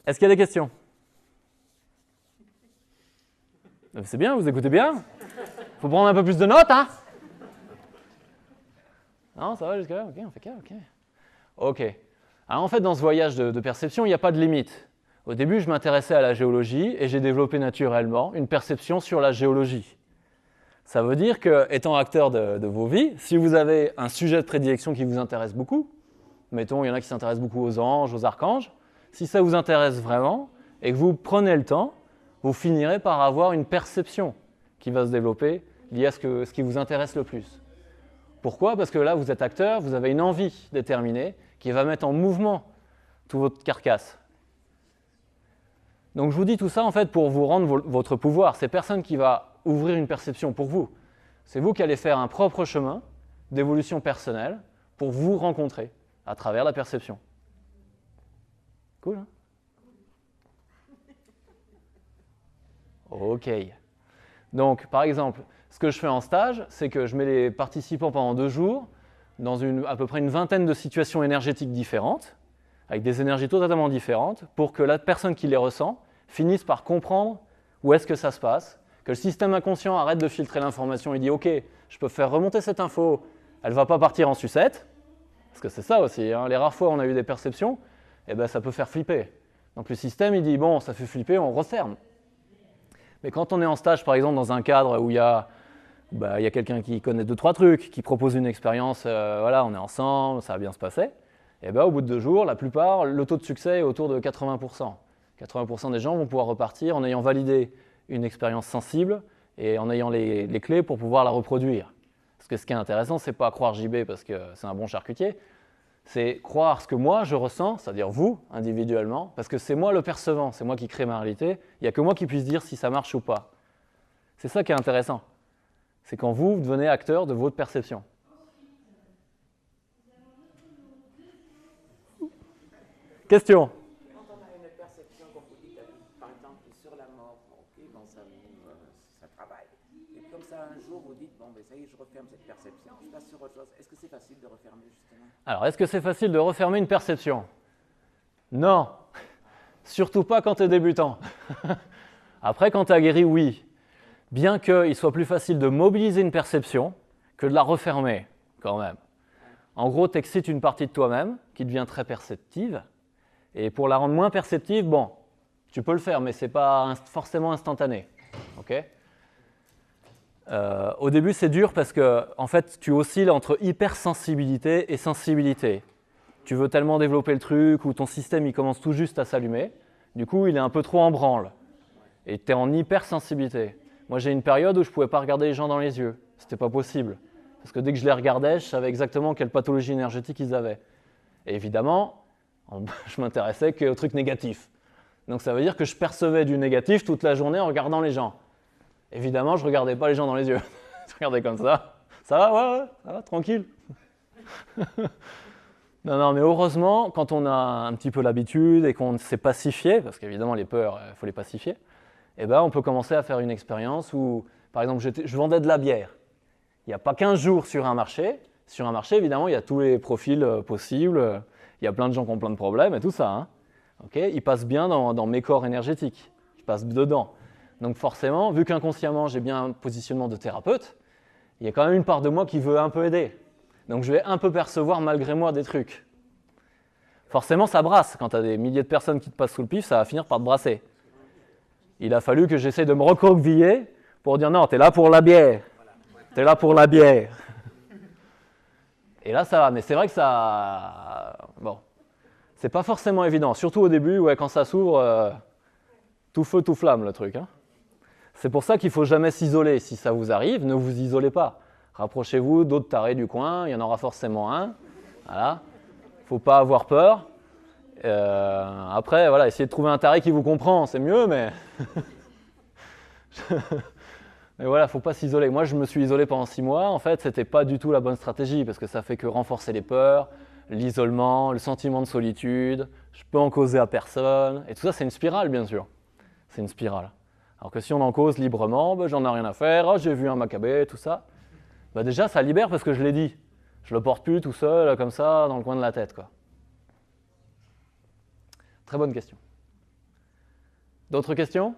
Est-ce qu'il y a des questions? C'est bien, vous écoutez bien? Faut prendre un peu plus de notes, hein? Non, ça va jusque-là? Ok, on fait quoi? Ok. Alors en fait, dans ce voyage de perception, il n'y a pas de limite. Au début, je m'intéressais à la géologie et j'ai développé naturellement une perception sur la géologie. Ça veut dire que, étant acteur de vos vies, si vous avez un sujet de prédilection qui vous intéresse beaucoup, Mettons, il y en a qui s'intéressent beaucoup aux anges, aux archanges. Si ça vous intéresse vraiment et que vous prenez le temps, vous finirez par avoir une perception qui va se développer liée à ce qui vous intéresse le plus. Pourquoi? Parce que là, vous êtes acteur, vous avez une envie déterminée qui va mettre en mouvement toute votre carcasse. Donc je vous dis tout ça en fait pour vous rendre votre pouvoir. C'est personne qui va ouvrir une perception pour vous. C'est vous qui allez faire un propre chemin d'évolution personnelle pour vous rencontrer à travers la perception. Cool, hein? Ok. Donc, par exemple, ce que je fais en stage, c'est que je mets les participants pendant 2 jours dans à peu près une vingtaine de situations énergétiques différentes, avec des énergies totalement différentes, pour que la personne qui les ressent finisse par comprendre où est-ce que ça se passe, que le système inconscient arrête de filtrer l'information et dit « Ok, je peux faire remonter cette info, elle ne va pas partir en sucette », parce que c'est ça aussi, hein, les rares fois où on a eu des perceptions, eh ben, ça peut faire flipper. Donc le système, il dit « Bon, ça fait flipper, on referme ». Mais quand on est en stage, par exemple, dans un cadre où il y a quelqu'un qui connaît 2-3 trucs, qui propose une expérience, voilà, on est ensemble, ça va bien se passer, et ben, au bout de 2 jours, la plupart, le taux de succès est autour de 80%. 80% des gens vont pouvoir repartir en ayant validé une expérience sensible et en ayant les clés pour pouvoir la reproduire. Parce que ce qui est intéressant, c'est pas croire JB parce que c'est un bon charcutier, c'est croire ce que moi je ressens, c'est-à-dire vous, individuellement, parce que c'est moi le percevant, c'est moi qui crée ma réalité, il n'y a que moi qui puisse dire si ça marche ou pas. C'est ça qui est intéressant. C'est quand vous devenez acteur de votre perception. Question? Quand on a une perception, comme vous dites, par exemple, sur la mort, ok, bon, ça travaille. Et comme ça, un jour, vous dites, bon, ben, ça y est, je referme cette perception, je passe sur autre chose. Est-ce que c'est facile de refermer, justement? Alors, est-ce que c'est facile de refermer une perception? Non. Surtout pas quand tu es débutant. Après, quand tu as guéri, oui. Bien qu'il soit plus facile de mobiliser une perception que de la refermer, quand même. En gros, tu excites une partie de toi-même qui devient très perceptive. Et pour la rendre moins perceptive, bon, tu peux le faire, mais ce n'est pas forcément instantané. Okay? Au début, c'est dur parce que en fait, tu oscilles entre hypersensibilité et sensibilité. Tu veux tellement développer le truc ou ton système il commence tout juste à s'allumer. Du coup, il est un peu trop en branle. Et tu es en hypersensibilité. Moi, j'ai une période où je ne pouvais pas regarder les gens dans les yeux. Ce n'était pas possible. Parce que dès que je les regardais, je savais exactement quelle pathologie énergétique ils avaient. Et évidemment, je m'intéressais qu'aux trucs négatifs. Donc ça veut dire que je percevais du négatif toute la journée en regardant les gens. Évidemment, je ne regardais pas les gens dans les yeux. Je regardais comme ça. Ça va, ouais, ça va, tranquille. Non, mais heureusement, quand on a un petit peu l'habitude et qu'on s'est pacifié, parce qu'évidemment, les peurs, il faut les pacifier, eh ben, on peut commencer à faire une expérience où, par exemple, je vendais de la bière. Il n'y a pas 15 jours sur un marché. Sur un marché, évidemment, il y a tous les profils possibles. Il y a plein de gens qui ont plein de problèmes et tout ça. Hein. Okay, ils passent bien dans mes corps énergétiques. Ils passent dedans. Donc forcément, vu qu'inconsciemment, j'ai bien un positionnement de thérapeute, il y a quand même une part de moi qui veut un peu aider. Donc je vais un peu percevoir malgré moi des trucs. Forcément, ça brasse. Quand tu as des milliers de personnes qui te passent sous le pif, ça va finir par te brasser. Il a fallu que j'essaie de me recroqueviller pour dire non, t'es là pour la bière. T'es là pour la bière. Et là, ça va. Mais c'est vrai que ça... Bon. C'est pas forcément évident. Surtout au début, ouais, quand ça s'ouvre, tout feu, tout flamme, le truc. Hein. C'est pour ça qu'il ne faut jamais s'isoler. Si ça vous arrive, ne vous isolez pas. Rapprochez-vous d'autres tarés du coin. Il y en aura forcément un. Voilà. Il ne faut pas avoir peur. Après, voilà, essayez de trouver un taré qui vous comprend. C'est mieux, mais... Mais voilà, il ne faut pas s'isoler. Moi, je me suis isolé pendant 6 mois. En fait, ce n'était pas du tout la bonne stratégie parce que ça fait que renforcer les peurs, l'isolement, le sentiment de solitude. Je peux en causer à personne. Et tout ça, c'est une spirale, bien sûr. C'est une spirale. Alors que si on en cause librement, ben, j'en ai rien à faire. Oh, j'ai vu un macabé, tout ça. Ben, déjà, ça libère parce que je l'ai dit. Je ne le porte plus tout seul, comme ça, dans le coin de la tête, quoi. Très bonne question. D'autres questions ?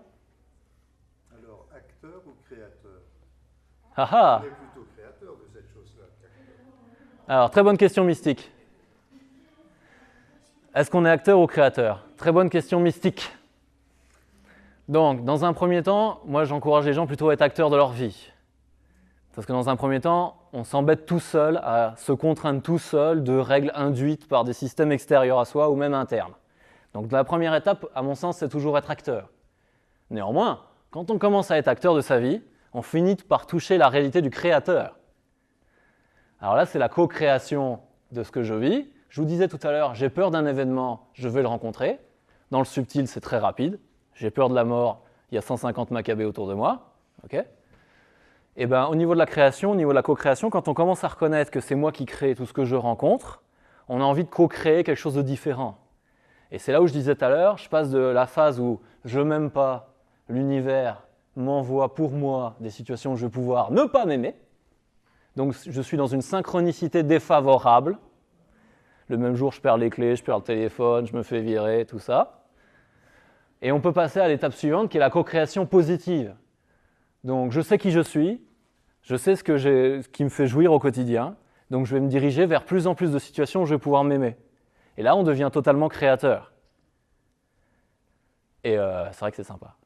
Alors, acteur ou créateur? Ah ah. On est plutôt créateur de cette chose-là. Alors, très bonne question mystique. Est-ce qu'on est acteur ou créateur? Très bonne question mystique. Donc, dans un premier temps, moi j'encourage les gens plutôt à être acteurs de leur vie. Parce que dans un premier temps, on s'embête tout seul à se contraindre tout seul de règles induites par des systèmes extérieurs à soi ou même internes. Donc la première étape, à mon sens, c'est toujours être acteur. Néanmoins, quand on commence à être acteur de sa vie, on finit par toucher la réalité du créateur. Alors là, c'est la co-création de ce que je vis. Je vous disais tout à l'heure, j'ai peur d'un événement, je vais le rencontrer. Dans le subtil, c'est très rapide. J'ai peur de la mort, il y a 150 macabées autour de moi. Okay. Et ben, au niveau de la création, au niveau de la co-création, quand on commence à reconnaître que c'est moi qui crée tout ce que je rencontre, on a envie de co-créer quelque chose de différent. Et c'est là où je disais tout à l'heure, je passe de la phase où je m'aime pas, l'univers m'envoie pour moi des situations où je vais pouvoir ne pas m'aimer. Donc je suis dans une synchronicité défavorable. Le même jour, je perds les clés, je perds le téléphone, je me fais virer, tout ça. Et on peut passer à l'étape suivante qui est la co-création positive. Donc je sais qui je suis, je sais ce qui me fait jouir au quotidien, donc je vais me diriger vers plus en plus de situations où je vais pouvoir m'aimer. Et là, on devient totalement créateur. Et c'est vrai que c'est sympa.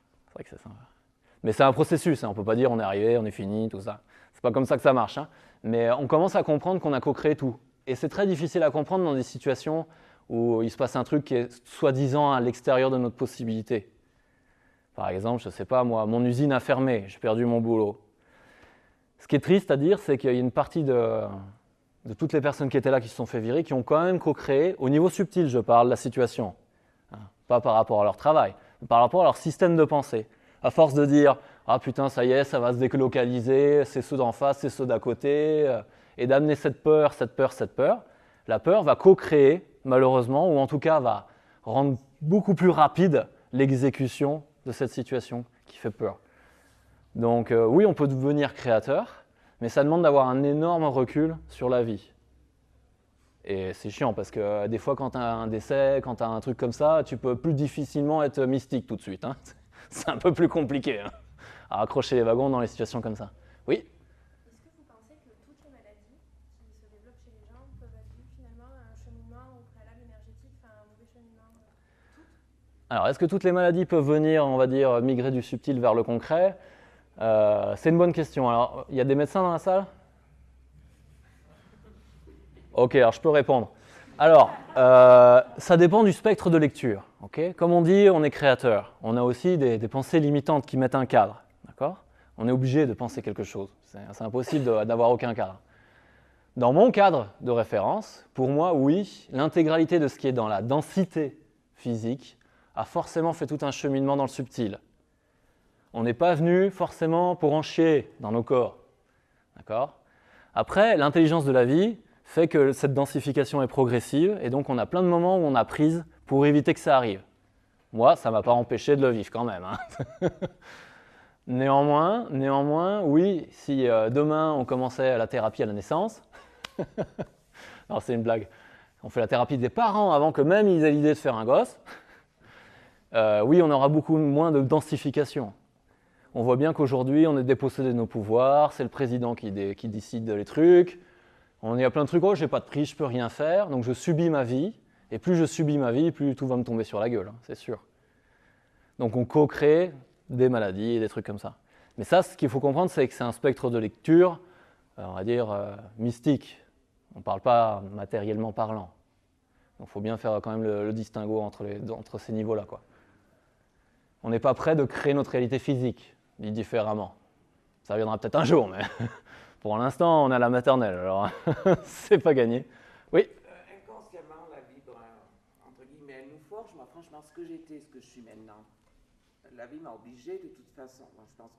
Mais c'est un processus, hein. On ne peut pas dire on est arrivé, on est fini, tout ça. C'est pas comme ça que ça marche. Hein. Mais on commence à comprendre qu'on a co-créé tout. Et c'est très difficile à comprendre dans des situations où il se passe un truc qui est soi-disant à l'extérieur de notre possibilité. Par exemple, je ne sais pas, moi, mon usine a fermé, j'ai perdu mon boulot. Ce qui est triste à dire, c'est qu'il y a une partie de toutes les personnes qui étaient là, qui se sont fait virer, qui ont quand même co-créé, au niveau subtil, je parle, la situation. Hein, pas par rapport à leur travail, mais par rapport à leur système de pensée. À force de dire « Ah putain, ça y est, ça va se délocaliser, c'est ceux d'en face, c'est ceux d'à côté », et d'amener cette peur, la peur va co-créer, malheureusement, ou en tout cas va rendre beaucoup plus rapide l'exécution de cette situation qui fait peur. Donc oui, on peut devenir créateur, mais ça demande d'avoir un énorme recul sur la vie. Et c'est chiant parce que des fois quand tu as un décès, quand tu as un truc comme ça, tu peux plus difficilement être mystique tout de suite. Hein. C'est un peu plus compliqué hein, à accrocher les wagons dans les situations comme ça. Oui ? Est-ce que vous pensez que toutes les maladies qui se développent chez les gens peuvent être dues finalement à un cheminement au préalable énergétique, enfin un mauvais cheminement Alors, est-ce que toutes les maladies peuvent venir, on va dire, migrer du subtil vers le concret ? C'est une bonne question. Alors, il y a des médecins dans la salle ? Ok, alors je peux répondre. Alors, ça dépend du spectre de lecture. Okay ? Comme on dit, on est créateur. On a aussi des pensées limitantes qui mettent un cadre. D'accord ? On est obligé de penser quelque chose. C'est impossible d'avoir aucun cadre. Dans mon cadre de référence, pour moi, oui, l'intégralité de ce qui est dans la densité physique a forcément fait tout un cheminement dans le subtil. On n'est pas venu forcément pour en chier dans nos corps. D'accord ? Après, l'intelligence de la vie fait que cette densification est progressive et donc on a plein de moments où on a prise pour éviter que ça arrive. Moi, ça ne m'a pas empêché de le vivre quand même. Hein. Néanmoins, oui, si demain on commençait la thérapie à la naissance, alors c'est une blague, on fait la thérapie des parents avant que même ils aient l'idée de faire un gosse, oui, on aura beaucoup moins de densification. On voit bien qu'aujourd'hui, on est dépossédé de nos pouvoirs, c'est le président qui décide les trucs. Il y a plein de trucs, oh, j'ai pas de prise, je peux rien faire, donc je subis ma vie. Et plus je subis ma vie, plus tout va me tomber sur la gueule, hein, c'est sûr. Donc on co-crée des maladies et des trucs comme ça. Mais ça, ce qu'il faut comprendre, c'est que c'est un spectre de lecture, on va dire, mystique. On ne parle pas matériellement parlant. Donc il faut bien faire quand même le distinguo entre ces niveaux-là, quoi. On n'est pas prêt de créer notre réalité physique, dit différemment. Ça viendra peut-être un jour, mais pour l'instant, on est à la maternelle, alors c'est pas gagné. Oui ? Inconsciemment, la vie, entre guillemets, elle nous forge. Moi, franchement, ce que j'étais, ce que je suis maintenant, la vie m'a obligé de toute façon. Moi, je pense,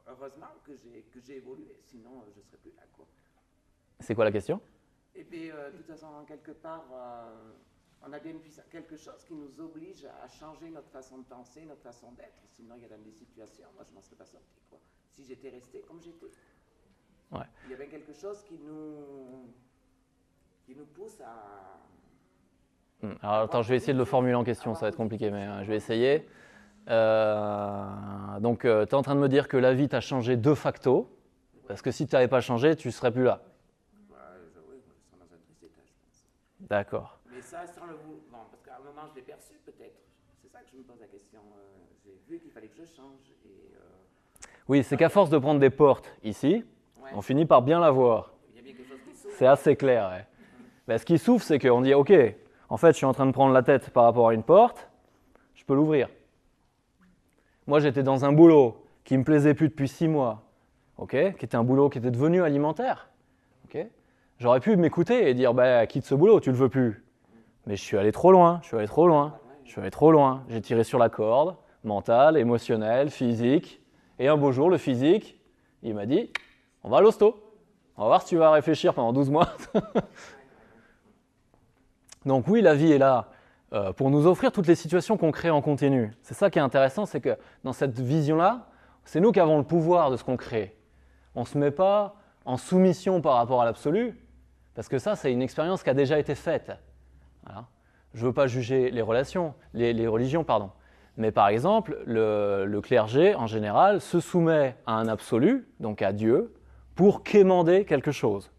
heureusement que j'ai évolué, sinon je ne serais plus là, quoi. C'est quoi la question ? Et puis, de toute façon, quelque part, on a bien quelque chose qui nous oblige à changer notre façon de penser, notre façon d'être. Sinon, il y a dans des situations, moi, je ne m'en serais pas sorti, quoi. Si j'étais resté comme j'étais. Ouais. Il y a bien quelque chose qui nous pousse à... Alors, attends, je vais essayer de le formuler en question, ça va être compliqué, mais je vais essayer. Donc, tu es en train de me dire que la vie t'a changé de facto, parce que si tu n'avais pas changé, tu ne serais plus là. Oui, je serais dans un triste état, je pense. D'accord. Mais ça, sans le vouloir, bon, parce qu'à un moment, je l'ai perçu, peut-être. C'est ça que je me pose la question. J'ai vu qu'il fallait que je change. Et, Oui, c'est qu'à force de prendre des portes ici, Ouais. on finit par bien la voir. Il y a bien quelque chose qui s'ouvre. C'est assez clair. Ouais. Ben, ce qui souffre, c'est qu'on dit, OK, en fait, je suis en train de prendre la tête par rapport à une porte, je peux l'ouvrir. Moi, j'étais dans un boulot qui ne me plaisait plus depuis 6 mois, OK, qui était un boulot qui était devenu alimentaire. OK. J'aurais pu m'écouter et dire, bah, quitte ce boulot, tu ne le veux plus. Mais je suis allé trop loin, j'ai tiré sur la corde, mentale, émotionnelle, physique. Et un beau jour, le physique, il m'a dit, on va à l'hosto. On va voir si tu vas réfléchir pendant 12 mois. Donc oui, la vie est là pour nous offrir toutes les situations qu'on crée en continu. C'est ça qui est intéressant, c'est que dans cette vision-là, c'est nous qui avons le pouvoir de ce qu'on crée. On ne se met pas en soumission par rapport à l'absolu, parce que ça, c'est une expérience qui a déjà été faite. Voilà. Je ne veux pas juger les religions, pardon. Mais par exemple, le clergé, en général, se soumet à un absolu, donc à Dieu, pour quémander quelque chose.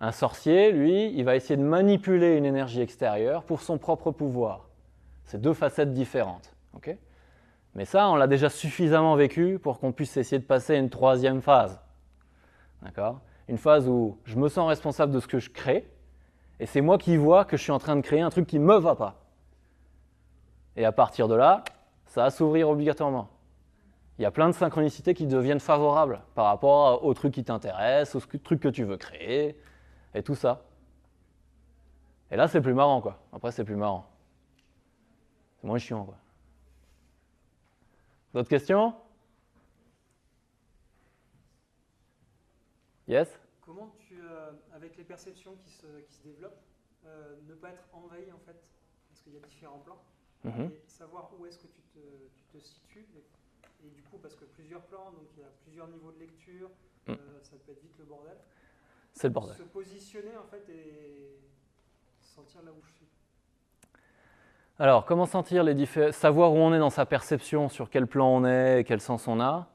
Un sorcier, lui, il va essayer de manipuler une énergie extérieure pour son propre pouvoir. C'est deux facettes différentes. Okay ? Mais ça, on l'a déjà suffisamment vécu pour qu'on puisse essayer de passer à une troisième phase. D'accord ? Une phase où je me sens responsable de ce que je crée, et c'est moi qui vois que je suis en train de créer un truc qui ne me va pas. Et à partir de là, ça va s'ouvrir obligatoirement. Il y a plein de synchronicités qui deviennent favorables par rapport aux trucs qui t'intéressent, aux trucs que tu veux créer, et tout ça. Et là, c'est plus marrant, quoi. Après, c'est plus marrant. C'est moins chiant, quoi. D'autres questions ? Yes ? Comment tu, avec les perceptions qui se développent, ne pas être envahi en fait, parce qu'il y a différents plans, et savoir où est-ce que tu te situes, et du coup, parce que plusieurs plans, donc il y a plusieurs niveaux de lecture, ça peut être vite le bordel. C'est le bordel. Se positionner en fait et sentir là où je suis. Alors, comment savoir où on est dans sa perception, sur quel plan on est et quel sens on a.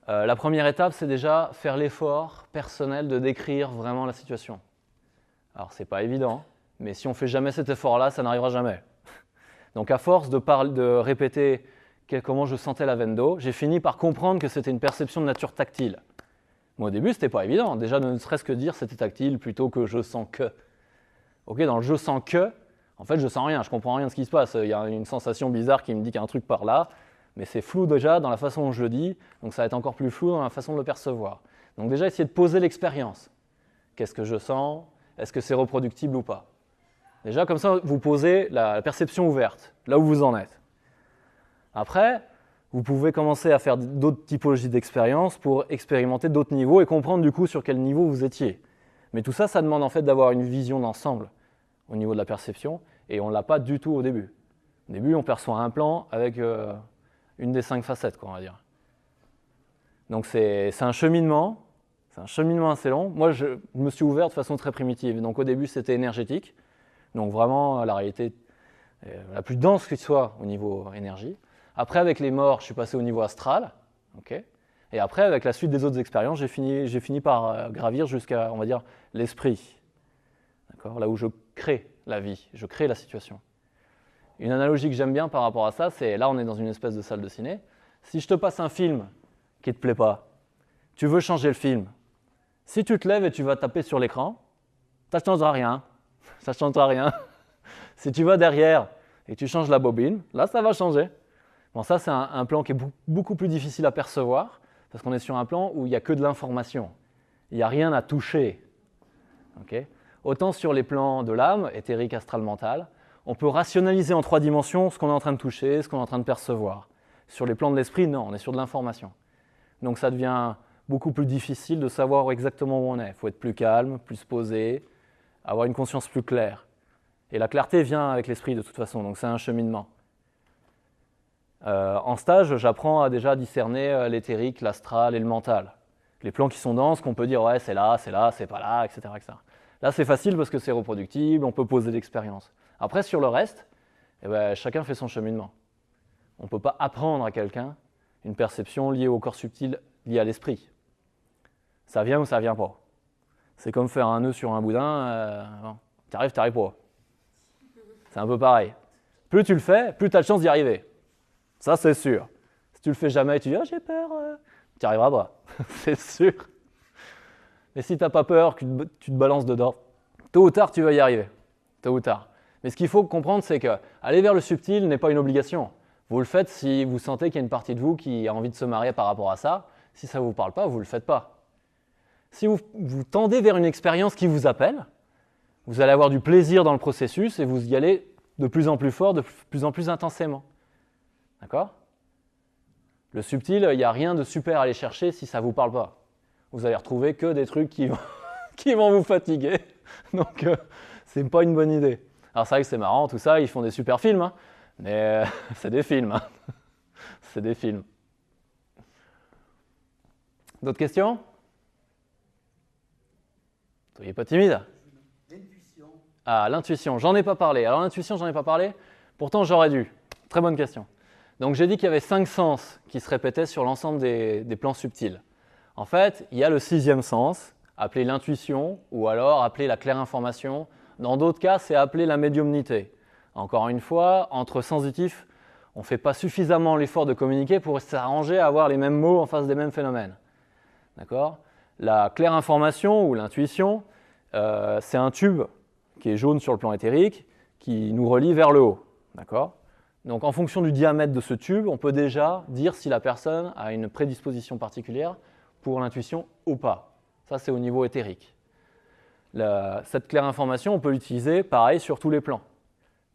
La première étape, c'est déjà faire l'effort personnel de décrire vraiment la situation. Alors, c'est pas évident, mais si on fait jamais cet effort-là, ça n'arrivera jamais. Donc, à force de répéter comment je sentais la veine d'eau, j'ai fini par comprendre que c'était une perception de nature tactile. Moi, au début, c'était pas évident. Déjà, ne serait-ce que dire c'était tactile plutôt que je sens que. Ok, dans le je sens que, en fait, je sens rien, je comprends rien de ce qui se passe. Il y a une sensation bizarre qui me dit qu'il y a un truc par là, mais c'est flou déjà dans la façon dont je le dis, donc ça va être encore plus flou dans la façon de le percevoir. Donc déjà, essayer de poser l'expérience. Qu'est-ce que je sens ? Est-ce que c'est reproductible ou pas ? Déjà, comme ça, vous posez la perception ouverte, là où vous en êtes. Après, vous pouvez commencer à faire d'autres typologies d'expériences pour expérimenter d'autres niveaux et comprendre du coup sur quel niveau vous étiez. Mais tout ça, ça demande en fait d'avoir une vision d'ensemble au niveau de la perception, et on ne l'a pas du tout au début. Au début, on perçoit un plan avec une des 5 facettes, quoi, on va dire. Donc c'est un cheminement assez long. Moi, je me suis ouvert de façon très primitive. Donc au début, c'était énergétique, donc vraiment la réalité la plus dense qui soit au niveau énergie. Après, avec les morts, je suis passé au niveau astral, okay. Et après, avec la suite des autres expériences, j'ai fini par gravir jusqu'à, on va dire, l'esprit. D'accord ? Là où je crée la vie, je crée la situation. Une analogie que j'aime bien par rapport à ça, c'est, là on est dans une espèce de salle de ciné, si je te passe un film qui ne te plaît pas, tu veux changer le film, si tu te lèves et tu vas taper sur l'écran, ça ne changera rien. Ça changera rien. Si tu vas derrière et que tu changes la bobine, là ça va changer. Bon, ça c'est un plan qui est beaucoup plus difficile à percevoir, parce qu'on est sur un plan où il n'y a que de l'information. Il n'y a rien à toucher. Okay ? Autant sur les plans de l'âme, éthérique, astral, mental, on peut rationaliser en 3 dimensions ce qu'on est en train de toucher, ce qu'on est en train de percevoir. Sur les plans de l'esprit, non, on est sur de l'information. Donc ça devient beaucoup plus difficile de savoir exactement où on est. Il faut être plus calme, plus posé, avoir une conscience plus claire. Et la clarté vient avec l'esprit de toute façon, donc c'est un cheminement. En stage, j'apprends à déjà discerner l'éthérique, l'astral et le mental. Les plans qui sont denses, qu'on peut dire ouais c'est là, c'est pas là, etc., etc. Là c'est facile parce que c'est reproductible, on peut poser l'expérience. Après sur le reste, chacun fait son cheminement. On ne peut pas apprendre à quelqu'un une perception liée au corps subtil, liée à l'esprit. Ça vient ou ça vient pas. C'est comme faire un nœud sur un boudin, t'arrives pas. C'est un peu pareil. Plus tu le fais, plus tu as de chance d'y arriver. Ça c'est sûr. Si tu le fais jamais et tu dis « Ah, j'ai peur », tu n'y arriveras pas, c'est sûr. Mais si tu n'as pas peur, que tu te balances dedans, tôt ou tard, tu vas y arriver. Tôt ou tard. Mais ce qu'il faut comprendre, c'est que aller vers le subtil n'est pas une obligation. Vous le faites si vous sentez qu'il y a une partie de vous qui a envie de se marier par rapport à ça. Si ça ne vous parle pas, vous ne le faites pas. Si vous tendez vers une expérience qui vous appelle, vous allez avoir du plaisir dans le processus et vous y allez de plus en plus fort, de plus en plus intensément. D'accord ? Le subtil, il n'y a rien de super à aller chercher si ça ne vous parle pas. Vous allez retrouver que des trucs qui vont vous fatiguer. Donc, ce n'est pas une bonne idée. Alors, c'est vrai que c'est marrant, tout ça, ils font des super films, hein, mais c'est des films. Hein. C'est des films. D'autres questions ? Soyez pas timide. L'intuition. Ah, l'intuition, j'en ai pas parlé. Alors, l'intuition, j'en ai pas parlé. Pourtant, j'aurais dû. Très bonne question. Donc, j'ai dit qu'il y avait 5 sens qui se répétaient sur l'ensemble des plans subtils. En fait, il y a le 6e sens, appelé l'intuition, ou alors appelé la claire information. Dans d'autres cas, c'est appelé la médiumnité. Encore une fois, entre sensitifs, on ne fait pas suffisamment l'effort de communiquer pour s'arranger à avoir les mêmes mots en face des mêmes phénomènes. D'accord ? La claire information ou l'intuition, c'est un tube qui est jaune sur le plan éthérique, qui nous relie vers le haut. D'accord ? Donc, en fonction du diamètre de ce tube, on peut déjà dire si la personne a une prédisposition particulière pour l'intuition ou pas. Ça, c'est au niveau éthérique. Cette claire information, on peut l'utiliser, pareil, sur tous les plans.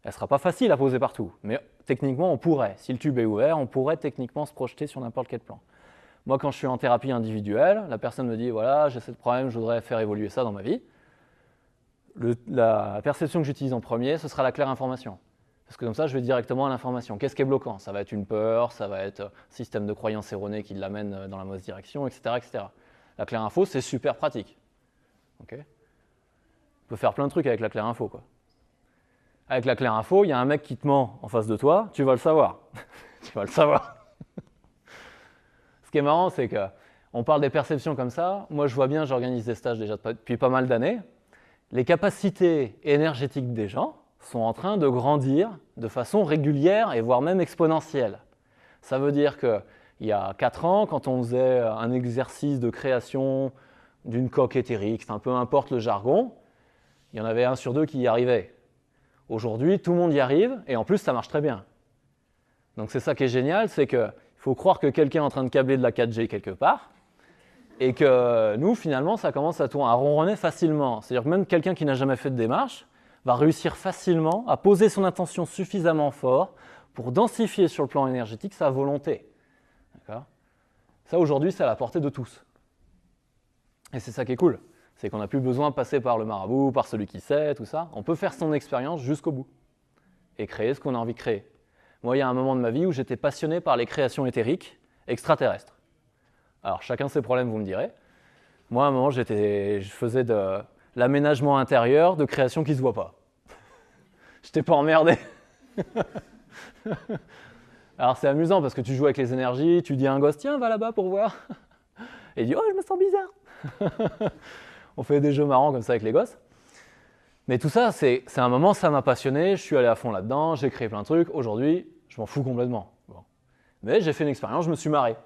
Elle ne sera pas facile à poser partout, mais techniquement, on pourrait. Si le tube est ouvert, on pourrait techniquement se projeter sur n'importe quel plan. Moi, quand je suis en thérapie individuelle, la personne me dit « Voilà, j'ai ce problème, je voudrais faire évoluer ça dans ma vie ». La perception que j'utilise en premier, ce sera la claire information. Parce que comme ça, je vais directement à l'information. Qu'est-ce qui est bloquant ? Ça va être une peur, ça va être un système de croyances erronées qui l'amène dans la mauvaise direction, etc., etc. La claire info, c'est super pratique. Okay ? On peut faire plein de trucs avec la claire info, quoi. Avec la claire info, il y a un mec qui te ment en face de toi, tu vas le savoir. Tu vas le savoir. Ce qui est marrant, c'est qu'on parle des perceptions comme ça. Moi, je vois bien, j'organise des stages déjà depuis pas mal d'années. Les capacités énergétiques des gens sont en train de grandir de façon régulière et voire même exponentielle. Ça veut dire qu'il y a 4 ans, quand on faisait un exercice de création d'une coque éthérique, enfin, peu importe le jargon, il y en avait 1 sur 2 qui y arrivait. Aujourd'hui, tout le monde y arrive et en plus, ça marche très bien. Donc c'est ça qui est génial, c'est qu'il faut croire que quelqu'un est en train de câbler de la 4G quelque part et que nous, finalement, ça commence à ronronner facilement. C'est-à-dire que même quelqu'un qui n'a jamais fait de démarche va réussir facilement à poser son intention suffisamment fort pour densifier sur le plan énergétique sa volonté. D'accord ? Ça, aujourd'hui, c'est à la portée de tous. Et c'est ça qui est cool. C'est qu'on n'a plus besoin de passer par le marabout, par celui qui sait, tout ça. On peut faire son expérience jusqu'au bout et créer ce qu'on a envie de créer. Moi, il y a un moment de ma vie où j'étais passionné par les créations éthériques extraterrestres. Alors, chacun ses problèmes, vous me direz. Moi, à un moment, je faisais de l'aménagement intérieur de créations qui ne se voient pas. Je t'ai pas emmerdé. Alors, c'est amusant parce que tu joues avec les énergies, tu dis à un gosse, tiens, va là-bas pour voir. Et il dit, oh, je me sens bizarre. On fait des jeux marrants comme ça avec les gosses. Mais tout ça, c'est un moment, ça m'a passionné, je suis allé à fond là-dedans, j'ai créé plein de trucs. Aujourd'hui, je m'en fous complètement. Bon. Mais j'ai fait une expérience, je me suis marré.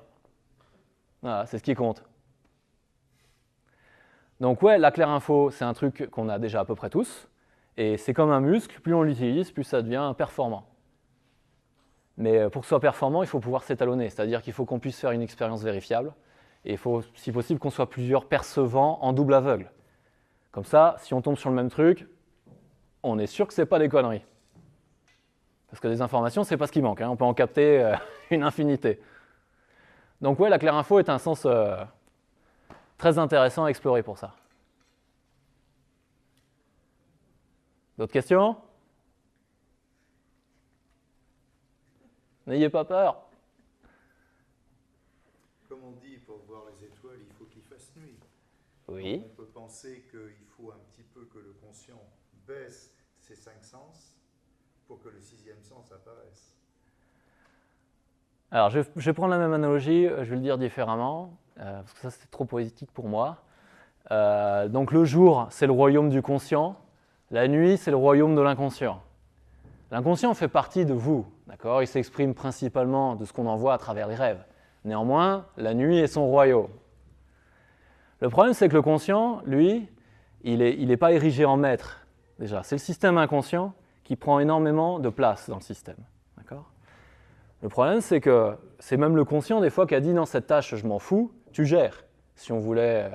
Voilà, c'est ce qui compte. Donc ouais, la claire info, c'est un truc qu'on a déjà à peu près tous. Et c'est comme un muscle, plus on l'utilise, plus ça devient performant. Mais pour que ce soit performant, il faut pouvoir s'étalonner. C'est-à-dire qu'il faut qu'on puisse faire une expérience vérifiable. Et il faut, si possible, qu'on soit plusieurs percevants en double aveugle. Comme ça, si on tombe sur le même truc, on est sûr que ce n'est pas des conneries. Parce que des informations, ce n'est pas ce qui manque. Hein. On peut en capter une infinité. Donc ouais, la claire info est un sens très intéressant à explorer pour ça. D'autres questions ? N'ayez pas peur. Comme on dit, pour voir les étoiles, il faut qu'il fasse nuit. Oui. Donc, on peut penser qu'il faut un petit peu que le conscient baisse ses 5 sens pour que le 6e sens apparaisse. Alors, je vais prendre la même analogie, je vais le dire différemment, parce que ça, c'est trop poétique pour moi. Donc, le jour, c'est le royaume du conscient. La nuit, c'est le royaume de l'inconscient. L'inconscient fait partie de vous, d'accord? Il s'exprime principalement de ce qu'on en voit à travers les rêves. Néanmoins, la nuit est son royaume. Le problème, c'est que le conscient, lui, il n'est pas érigé en maître, déjà. C'est le système inconscient qui prend énormément de place dans le système, d'accord? Le problème, c'est que c'est même le conscient, des fois, qui a dit « Non, cette tâche, je m'en fous, tu gères », si on voulait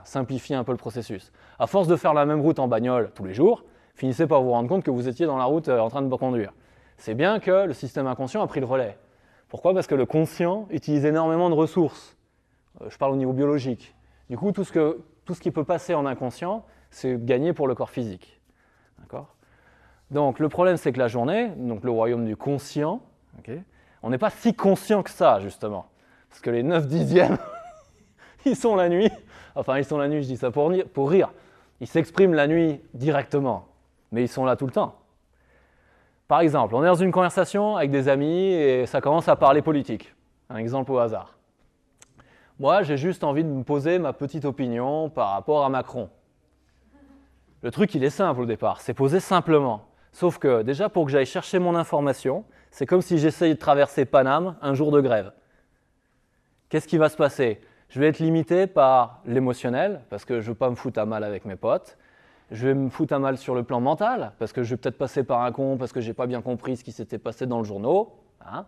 simplifier un peu le processus. À force de faire la même route en bagnole tous les jours, finissez par vous rendre compte que vous étiez dans la route en train de conduire. C'est bien que le système inconscient a pris le relais. Pourquoi? Parce que le conscient utilise énormément de ressources. Je parle au niveau biologique. Du coup, tout ce qui peut passer en inconscient, c'est gagné pour le corps physique. D'accord? Donc, le problème, c'est que la journée, donc le royaume du conscient, okay, on n'est pas si conscient que ça, justement. Parce que les 9/10, ils sont la nuit. Enfin, ils sont la nuit, je dis ça pour rire. Ils s'expriment la nuit directement, mais ils sont là tout le temps. Par exemple, on est dans une conversation avec des amis et ça commence à parler politique. Un exemple au hasard. Moi, j'ai juste envie de me poser ma petite opinion par rapport à Macron. Le truc, il est simple au départ, c'est poser simplement. Sauf que déjà, pour que j'aille chercher mon information, c'est comme si j'essayais de traverser Paname un jour de grève. Qu'est-ce qui va se passer? Je vais être limité par l'émotionnel, parce que je ne veux pas me foutre à mal avec mes potes. Je vais me foutre à mal sur le plan mental, parce que je vais peut-être passer par un con, parce que je n'ai pas bien compris ce qui s'était passé dans le journal. Hein.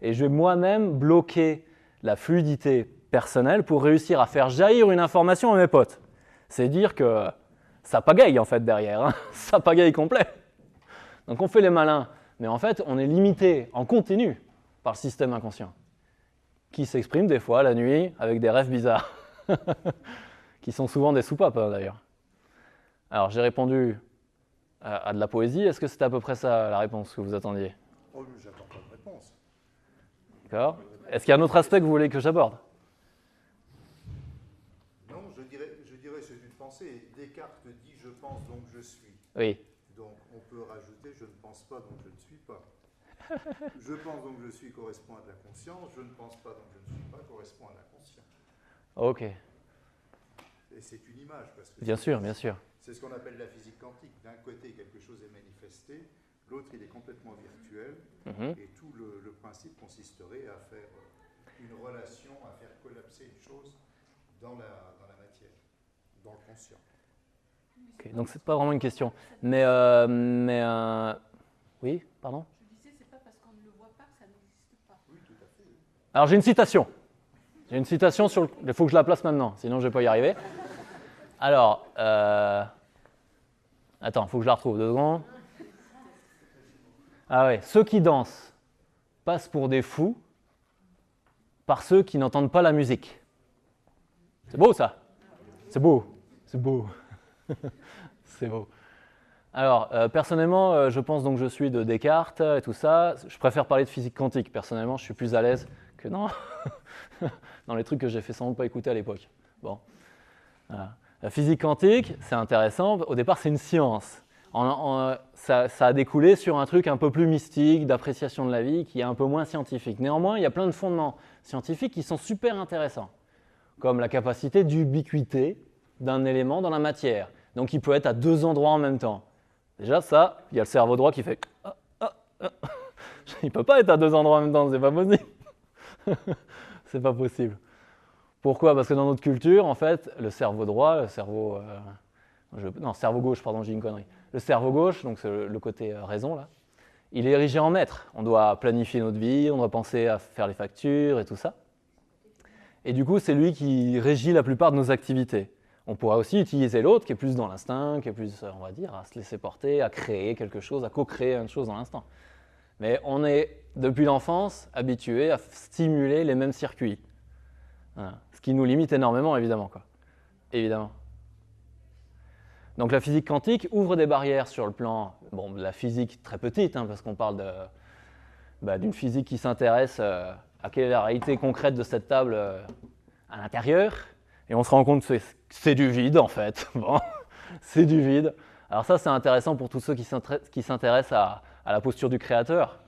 Et je vais moi-même bloquer la fluidité personnelle pour réussir à faire jaillir une information à mes potes. C'est dire que ça pagaille en fait derrière, hein. Ça pagaille complet. Donc on fait les malins, mais en fait on est limité en continu par le système inconscient, qui s'exprime des fois la nuit avec des rêves bizarres, qui sont souvent des soupapes hein, d'ailleurs. Alors j'ai répondu à de la poésie, est-ce que c'était à peu près ça la réponse que vous attendiez? Oh, mais j'attends pas de réponse. D'accord. Est-ce qu'il y a un autre aspect que vous voulez que j'aborde? Non, je dirais c'est une pensée. Descartes dit « je pense donc je suis ». Oui. Donc on peut rajouter « je ne pense pas donc je ne suis pas ». Je pense donc je suis correspond à de la conscience, je ne pense pas donc je ne suis pas correspond à l'inconscient. Ok. Et c'est une image. Parce que Bien sûr, bien sûr. C'est ce qu'on appelle la physique quantique. D'un côté, quelque chose est manifesté, l'autre, il est complètement virtuel, et tout le principe consisterait à faire une relation, à faire collapser une chose dans la matière, dans le conscient. Okay, donc c'est pas vraiment une question. Mais oui, pardon? Je disais, c'est pas parce qu'on ne le voit pas que ça n'existe pas. Oui, tout à fait. Alors j'ai une citation. J'ai une citation sur le... Il faut que je la place maintenant, sinon je ne vais pas y arriver. Alors, attends, il faut que je la retrouve, 2 secondes. Ah ouais, ceux qui dansent passent pour des fous par ceux qui n'entendent pas la musique. C'est beau ça? C'est beau, c'est beau. C'est beau. Alors, personnellement, je pense donc que je suis de Descartes et tout ça. Je préfère parler de physique quantique. Personnellement, je suis plus à l'aise que dans les trucs que j'ai fait sans pas écouter à l'époque. Bon. Voilà. La physique quantique, c'est intéressant. Au départ, c'est une science. Ça a découlé sur un truc un peu plus mystique, d'appréciation de la vie, qui est un peu moins scientifique. Néanmoins, il y a plein de fondements scientifiques qui sont super intéressants, comme la capacité d'ubiquité d'un élément dans la matière. Donc, il peut être à 2 endroits en même temps. Déjà, ça, il y a le cerveau droit qui fait Il ne peut pas être à 2 endroits en même temps, c'est pas possible. C'est pas possible. Pourquoi? Parce que dans notre culture, en fait, le cerveau droit, cerveau gauche, pardon, j'ai une connerie. Le cerveau gauche, donc c'est le côté raison, là, il est érigé en maître. On doit planifier notre vie, on doit penser à faire les factures et tout ça. Et du coup, c'est lui qui régit la plupart de nos activités. On pourra aussi utiliser l'autre, qui est plus dans l'instinct, qui est plus, on va dire, à se laisser porter, à créer quelque chose, à co-créer une chose dans l'instant. Mais on est, depuis l'enfance, habitué à stimuler les mêmes circuits. Voilà. Ce qui nous limite énormément, évidemment, quoi. Évidemment. Donc la physique quantique ouvre des barrières sur le plan de la physique très petite, hein, parce qu'on parle d'une physique qui s'intéresse à quelle est la réalité concrète de cette table à l'intérieur, et on se rend compte que c'est du vide, en fait. Bon, c'est du vide. Alors ça, c'est intéressant pour tous ceux qui s'intéressent à la posture du créateur.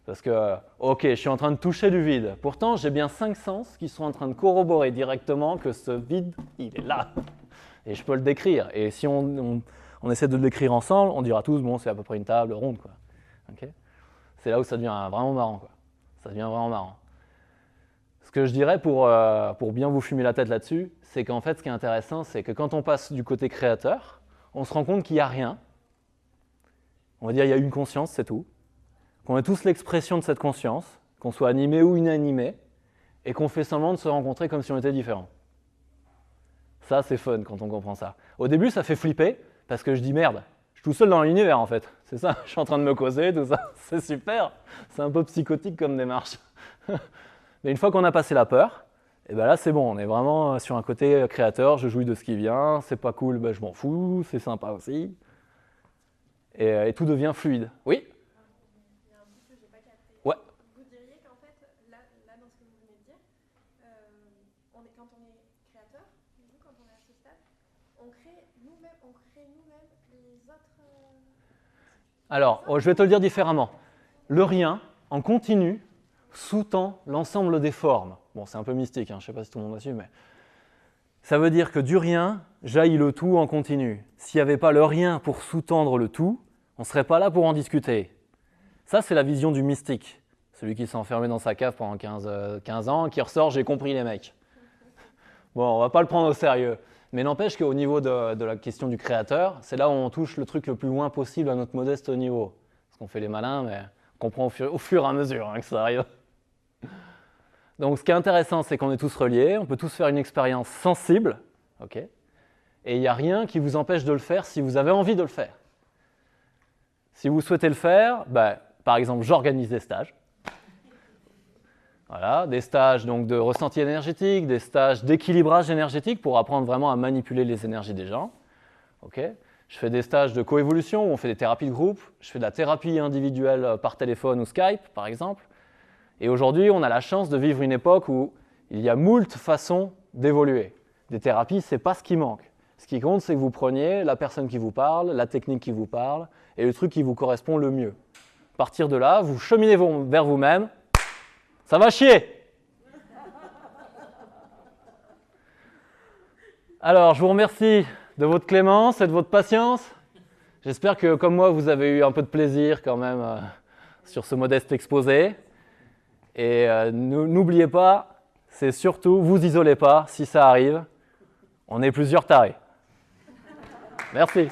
Parce que, ok, je suis en train de toucher du vide. Pourtant, j'ai bien 5 sens qui sont en train de corroborer directement que ce vide, il est là. Et je peux le décrire. Et si on essaie de le décrire ensemble, on dira tous, bon, c'est à peu près une table ronde, quoi. Okay, c'est là où ça devient vraiment marrant, quoi. Ça devient vraiment marrant. Ce que je dirais pour bien vous fumer la tête là-dessus, c'est qu'en fait, ce qui est intéressant, c'est que quand on passe du côté créateur, on se rend compte qu'il n'y a rien. On va dire qu'il y a une conscience, c'est tout. Qu'on est tous l'expression de cette conscience, qu'on soit animé ou inanimé, et qu'on fait semblant de se rencontrer comme si on était différents. Ça, c'est fun quand on comprend ça. Au début, ça fait flipper, parce que je dis merde, je suis tout seul dans l'univers en fait. C'est ça, je suis en train de me causer, tout ça, c'est super. C'est un peu psychotique comme démarche. Mais une fois qu'on a passé la peur, et ben là c'est bon, on est vraiment sur un côté créateur, je jouis de ce qui vient, c'est pas cool, ben je m'en fous, c'est sympa aussi. Et tout devient fluide. Oui ? Il y a un petit peu, j'ai pas capté. Ouais. Vous diriez qu'en fait, là dans ce que vous venez de dire, quand on est créateur, du coup, quand on est à ce stade, on crée nous-mêmes les autres. Alors, je vais te le dire différemment. Le rien, en continu, sous-tend l'ensemble des formes. Bon, c'est un peu mystique, hein, je ne sais pas si tout le monde a su, mais ça veut dire que du rien jaillit le tout en continu. S'il n'y avait pas le rien pour sous-tendre le tout, on ne serait pas là pour en discuter. Ça, c'est la vision du mystique. Celui qui s'est enfermé dans sa cave pendant 15 ans, qui ressort, j'ai compris les mecs. Bon, on ne va pas le prendre au sérieux. Mais n'empêche qu'au niveau de la question du créateur, c'est là où on touche le truc le plus loin possible à notre modeste niveau. Parce qu'on fait les malins, mais on comprend au fur et à mesure hein, que ça arrive. Donc ce qui est intéressant, c'est qu'on est tous reliés, on peut tous faire une expérience sensible, okay, et il n'y a rien qui vous empêche de le faire si vous avez envie de le faire. Si vous souhaitez le faire, par exemple, j'organise des stages. Voilà, des stages donc, de ressenti énergétique, des stages d'équilibrage énergétique pour apprendre vraiment à manipuler les énergies des gens. Okay. Je fais des stages de coévolution où on fait des thérapies de groupe. Je fais de la thérapie individuelle par téléphone ou Skype, par exemple. Et aujourd'hui, on a la chance de vivre une époque où il y a moult façons d'évoluer. Des thérapies, ce n'est pas ce qui manque. Ce qui compte, c'est que vous preniez la personne qui vous parle, la technique qui vous parle et le truc qui vous correspond le mieux. À partir de là, vous cheminez vers vous-même. Ça va chier! Alors, je vous remercie de votre clémence et de votre patience. J'espère que, comme moi, vous avez eu un peu de plaisir quand même sur ce modeste exposé. Et n'oubliez pas, c'est surtout, vous isolez pas si ça arrive. On est plusieurs tarés. Merci.